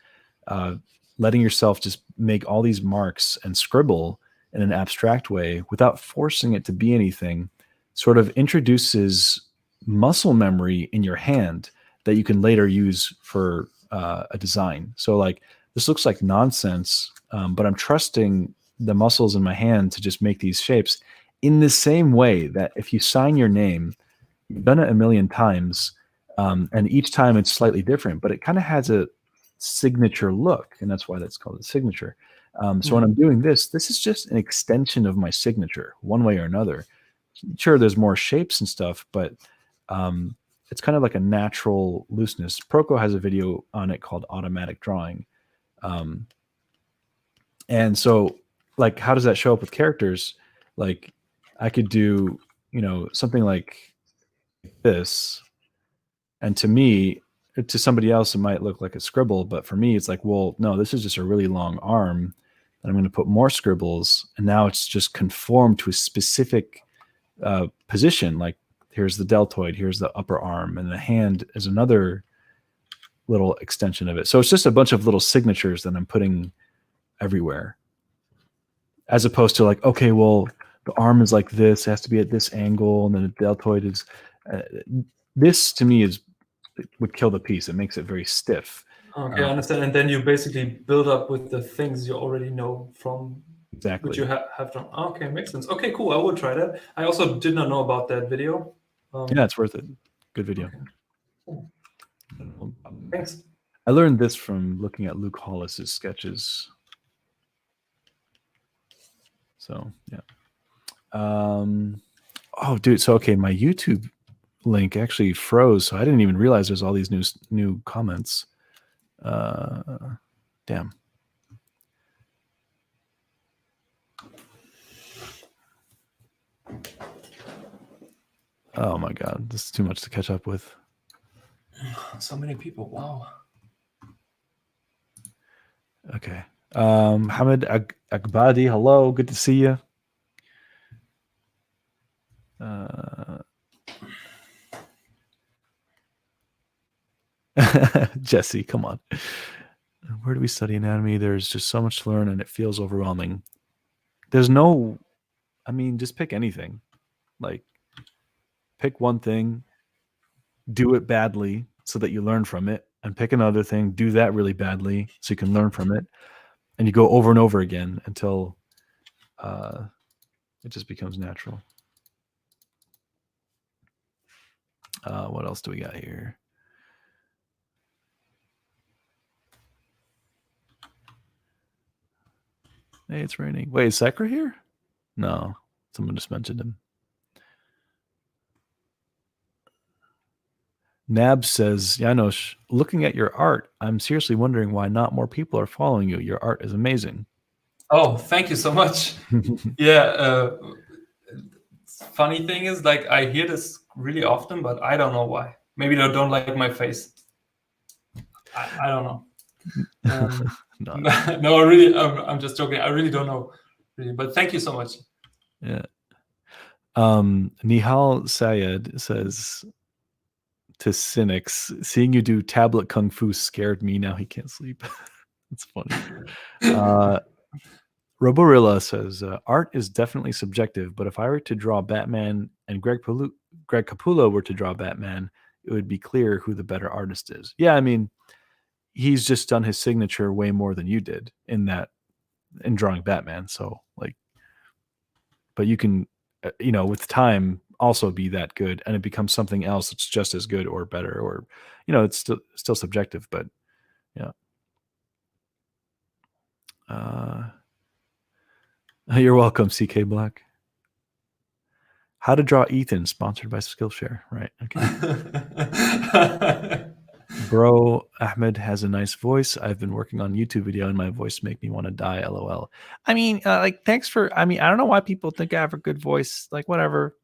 letting yourself just make all these marks and scribble in an abstract way without forcing it to be anything sort of introduces muscle memory in your hand that you can later use for a design. So like, this looks like nonsense, but I'm trusting the muscles in my hand to just make these shapes in the same way that if you sign your name, you've done it a million times, and each time it's slightly different, but it kind of has a signature look, and that's why that's called a signature. So when I'm doing this is just an extension of my signature, one way or another. Sure, there's more shapes and stuff, but it's kind of like a natural looseness. Proco has a video on it called Automatic Drawing. And so, like, how does that show up with characters? Like, I could do, something like this, and to me, to somebody else, it might look like a scribble, but for me, it's like, well, no, this is just a really long arm, and I'm going to put more scribbles, and now it's just conformed to a specific position. Like, here's the deltoid, here's the upper arm, and the hand is another little extension of it. So it's just a bunch of little signatures that I'm putting everywhere, as opposed to like, okay, well, the arm is like this, it has to be at this angle, and then the deltoid is this to me would kill the piece. It makes it very stiff. Okay, I understand. And then you basically build up with the things you already know from exactly which you have done. Okay, makes sense. Okay, cool. I will try that. I also did not know about that video. Yeah, it's worth it. Good video. Okay. Cool. Thanks. I learned this from looking at Luke Hollis's sketches. So yeah. Oh, dude. So okay, my YouTube link actually froze, so I didn't even realize there's all these new comments. Damn. Oh my god, this is too much to catch up with. So many people. Wow. Okay. Hamid Agbadi, hello, good to see you. Jesse, come on. Where do we study anatomy? There's just so much to learn, and it feels overwhelming. There's no, I mean, just pick anything. Like, pick one thing, do it badly so that you learn from it, and pick another thing, do that really badly so you can learn from it, and you go over and over again until it just becomes natural. What else do we got here? Hey, it's raining. Wait, is Sekra here? No, someone just mentioned him. Nab says, Janos, looking at your art, I'm seriously wondering why not more people are following you. Your art is amazing. Oh, thank you so much. Yeah. Funny thing is, like, I hear this really often, but I don't know why. Maybe they don't like my face. I don't know. No, really, I'm just joking. I really don't know, really. But thank you so much. Yeah. Nihal Sayed says to cynics, seeing you do tablet kung fu scared me. Now he can't sleep. That's funny. Roborilla says, art is definitely subjective, but if I were to draw Batman and Greg Capullo were to draw Batman, it would be clear who the better artist is. Yeah, I mean, he's just done his signature way more than you did in that in drawing Batman. So like, but you can, with time also be that good, and it becomes something else that's just as good or better, or it's still subjective, but yeah. You're welcome, CK Black. How to Draw Ethan, sponsored by Skillshare. Right. Okay. Bro, Ahmed has a nice voice. I've been working on YouTube video and my voice make me want to die. LOL. I mean, thanks for. I mean, I don't know why people think I have a good voice. Like, whatever.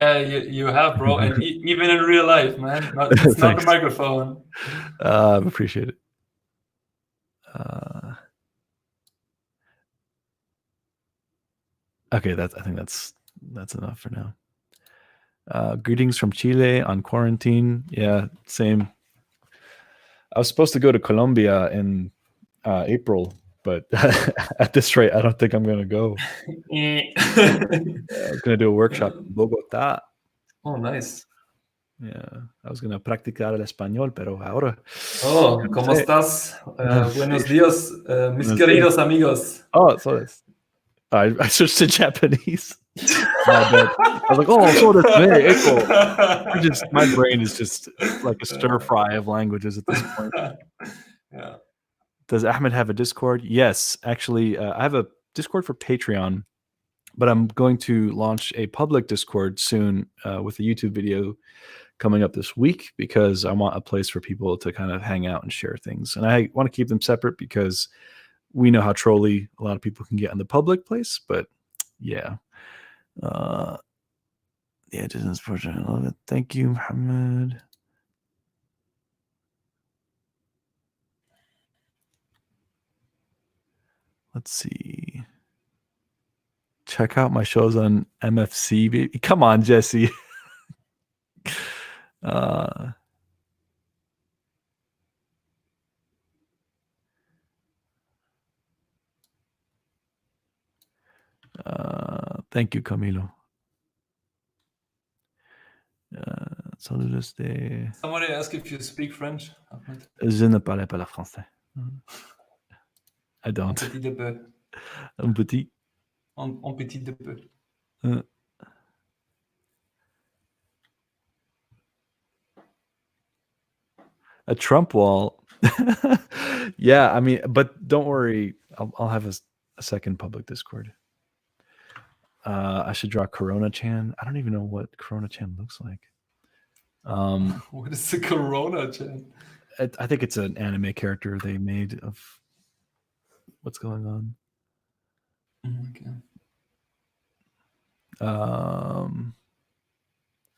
You have, bro, and even in real life, man. It's not the microphone. Appreciate it. Okay, I think that's enough for now. Greetings from Chile on quarantine. Yeah, same. I was supposed to go to Colombia in April, but at this rate, I don't think I'm going to go. I'm going to do a workshop in Bogotá. Oh, nice. Yeah, I was going to practicar el español, pero ahora. Oh, ¿cómo estás? Buenos días, mis queridos amigos. Oh, so this. I switched to Japanese. My bad. I was like, oh, so this my brain is just like a stir fry of languages at this point. Yeah. Does Ahmed have a Discord? Yes, actually, I have a Discord for Patreon, but I'm going to launch a public Discord soon with a YouTube video coming up this week, because I want a place for people to kind of hang out and share things. And I want to keep them separate because we know how trolly a lot of people can get in the public place. But yeah. Yeah, it is unfortunate. I love it. Thank you, Muhammad. Let's see. Check out my shows on MFC, baby. Come on, Jesse. Thank you, Camilo. Somebody asked if you speak French. Je ne parle pas le français. I don't. Un petit de peu. Un petit. Un petit de peu. A Trump wall. Yeah, I mean, but don't worry. I'll have a second public Discord. I should draw Corona-chan. I don't even know what Corona-chan looks like. What is the Corona-chan? I think it's an anime character they made of what's going on. Okay.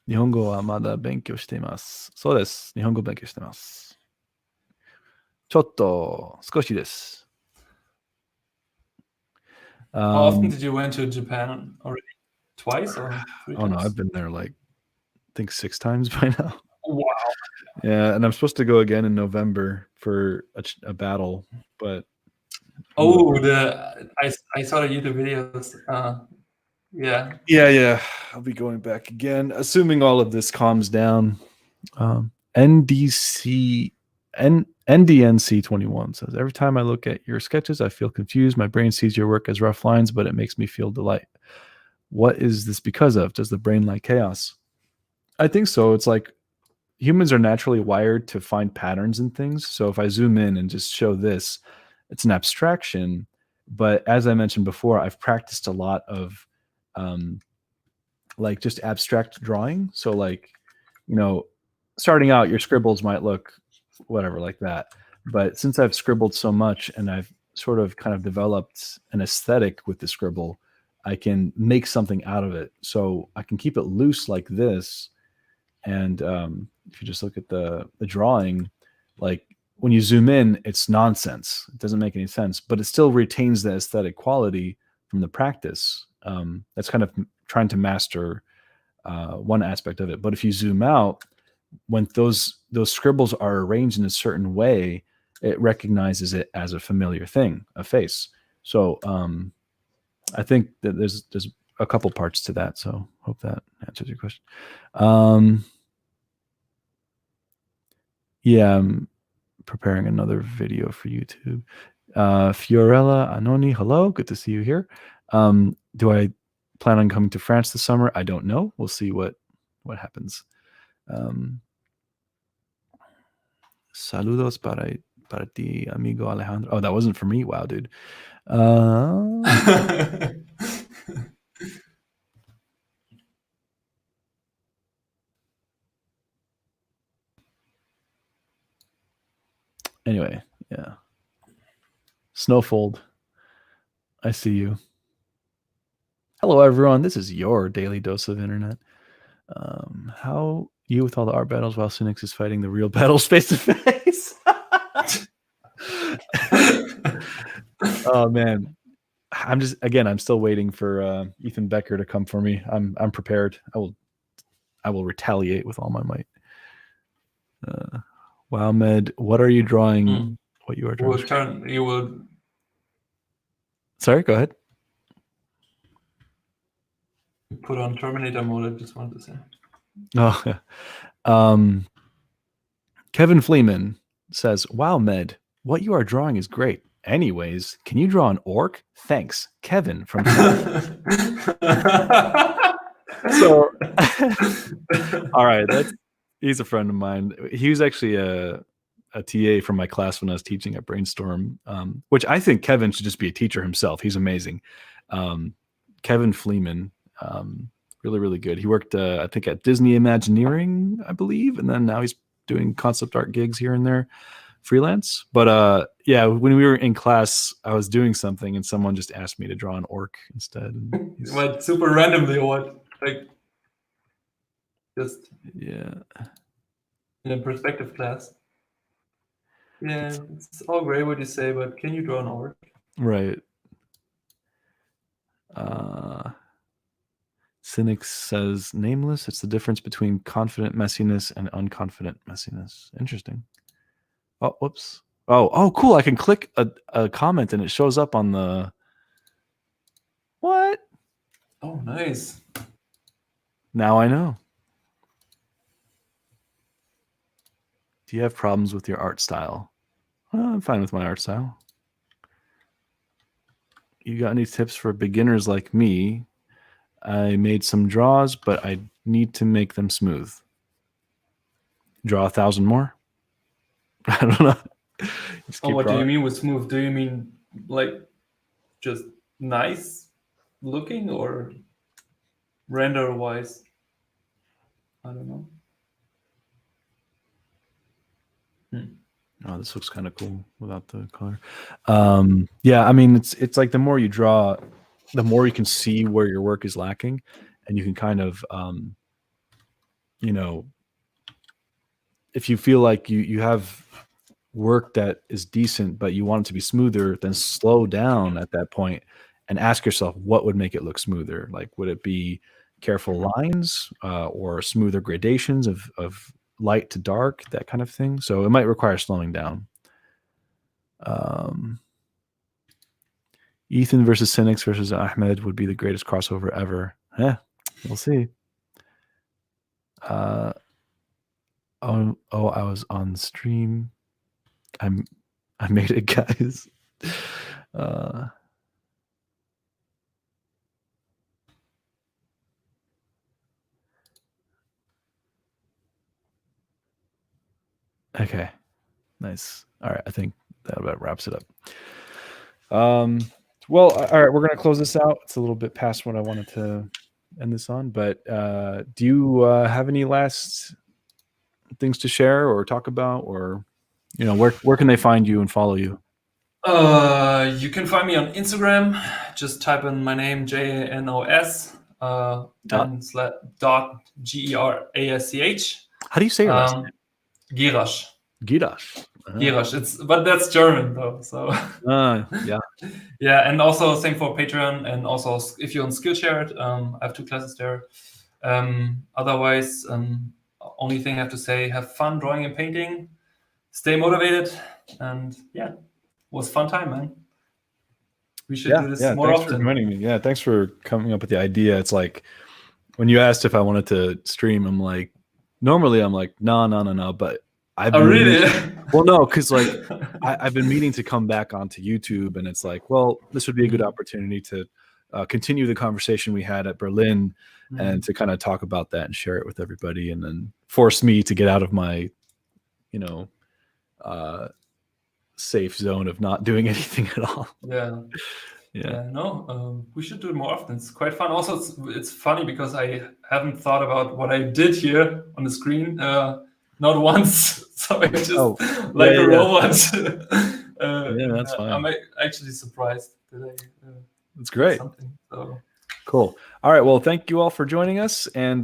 日本語はまだ勉強しています。そうです。日本語勉強してます。ちょっと少しです。How often did you went to Japan already? Twice or 3 times? Oh no, I've been there like I think 6 times by now. Wow. Yeah, and I'm supposed to go again in November for a battle, but oh, I saw the YouTube videos. Yeah. I'll be going back again, assuming all of this calms down. NDNC 21 says, every time I look at your sketches, I feel confused. My brain sees your work as rough lines, but it makes me feel delight. What is this because of? Does the brain like chaos? I think so. It's like humans are naturally wired to find patterns in things. So if I zoom in and just show this, it's an abstraction. But as I mentioned before, I've practiced a lot of like just abstract drawing. So like, starting out, your scribbles might look whatever like that. But since I've scribbled so much and I've sort of kind of developed an aesthetic with the scribble, I can make something out of it. So I can keep it loose like this. And if you just look at the drawing, like when you zoom in, it's nonsense. It doesn't make any sense, but it still retains the aesthetic quality from the practice. That's kind of trying to master one aspect of it. But if you zoom out, when those scribbles are arranged in a certain way, it recognizes it as a familiar thing, a face. So I think that there's a couple parts to that. So hope that answers your question. Yeah, I'm preparing another video for YouTube. Fiorella Anoni, hello, good to see you here. Do I plan on coming to France this summer? I don't know. We'll see what happens. Saludos para ti, amigo Alejandro. Oh, that wasn't for me. Wow, dude. Anyway, yeah. Snowfold, I see you. Hello, everyone. This is your daily dose of internet. How you with all the art battles while Cynics is fighting the real battles face to face? Oh man, I'm still waiting for Ethan Becker to come for me. I'm prepared. I will retaliate with all my might. Wow, Med, what are you drawing? What you are drawing? You will. Sorry, go ahead. Put on Terminator mode. I just wanted to say. Oh, Kevin Fleeman says, "Wow, Med, what you are drawing is great. Anyways, can you draw an orc? Thanks, Kevin from." So, all right, he's a friend of mine. He was actually a TA from my class when I was teaching at Brainstorm, which I think Kevin should just be a teacher himself. He's amazing. Kevin Fleeman, really, really good. He worked, I think, at Disney Imagineering, I believe, and then now he's doing concept art gigs here and there, freelance. But yeah, when we were in class, I was doing something and someone just asked me to draw an orc instead. What, super randomly or what? Like, just yeah, in a perspective class. Yeah, it's all great what you say, but can you draw an orc? Right. Cynics says nameless. It's the difference between confident messiness and unconfident messiness. Interesting. Oh, whoops. Oh, cool. I can click a comment and it shows up on the. What? Oh, nice. Now I know. Do you have problems with your art style? I'm fine with my art style. You got any tips for beginners like me? I made some draws, but I need to make them smooth. Draw 1,000 more? I don't know. What do you mean with smooth? Do you mean like just nice looking or render wise? I don't know. Oh, this looks kind of cool without the color. Yeah, I mean, it's like the more you draw, the more you can see where your work is lacking, and you can kind of, if you feel like you have work that is decent, but you want it to be smoother, then slow down at that point and ask yourself what would make it look smoother. Like, would it be careful lines or smoother gradations of light to dark, that kind of thing? So it might require slowing down. Ethan versus Cynics versus Ahmed would be the greatest crossover ever. Yeah, we'll see. I was on stream. I made it, guys. Okay, nice. All right, I think that about wraps it up. Well, all right, we're gonna close this out. It's a little bit past what I wanted to end this on, but do you have any last things to share or talk about, or where can they find you and follow you? You can find me on Instagram. Just type in my name, Janos, dot Gerasch. How do you say your last name? Gerasch. Gerasch. Gerasch. But that's German though. So yeah. Yeah, and also same for Patreon, and also if you're on Skillshare, I have 2 classes there. Otherwise, only thing I have to say: have fun drawing and painting, stay motivated, and yeah, it was a fun time, man. We should do this more thanks often. For joining me. Yeah, thanks for coming up with the idea. It's like when you asked if I wanted to stream, I'm like, normally I'm like, no, but I've Oh, been really? well, no, because like I've been meaning to come back onto YouTube, and it's like, well, this would be a good opportunity to continue the conversation we had at Berlin, and to kind of talk about that and share it with everybody, and then force me to get out of my, you know, safe zone of not doing anything at all. Yeah. No, we should do it more often. It's quite fun. Also, it's funny because I haven't thought about what I did here on the screen, not once. So I just like a robot. That's fine. I'm actually surprised that I. That's great. Something. So. Cool. All right. Well, thank you all for joining us, and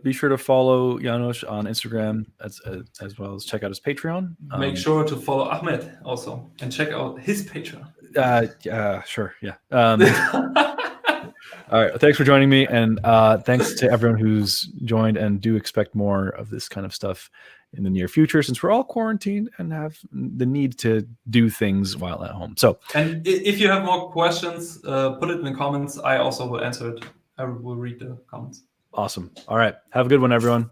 be sure to follow Janos on Instagram as well as check out his Patreon. Make sure to follow Ahmed also and check out his Patreon. Sure. Yeah. All right. Thanks for joining me, and thanks to everyone who's joined. And do expect more of this kind of stuff in the near future, since we're all quarantined and have the need to do things while at home. So, and if you have more questions, put it in the comments. I also will answer it. I will read the comments. Awesome. All right. Have a good one, everyone.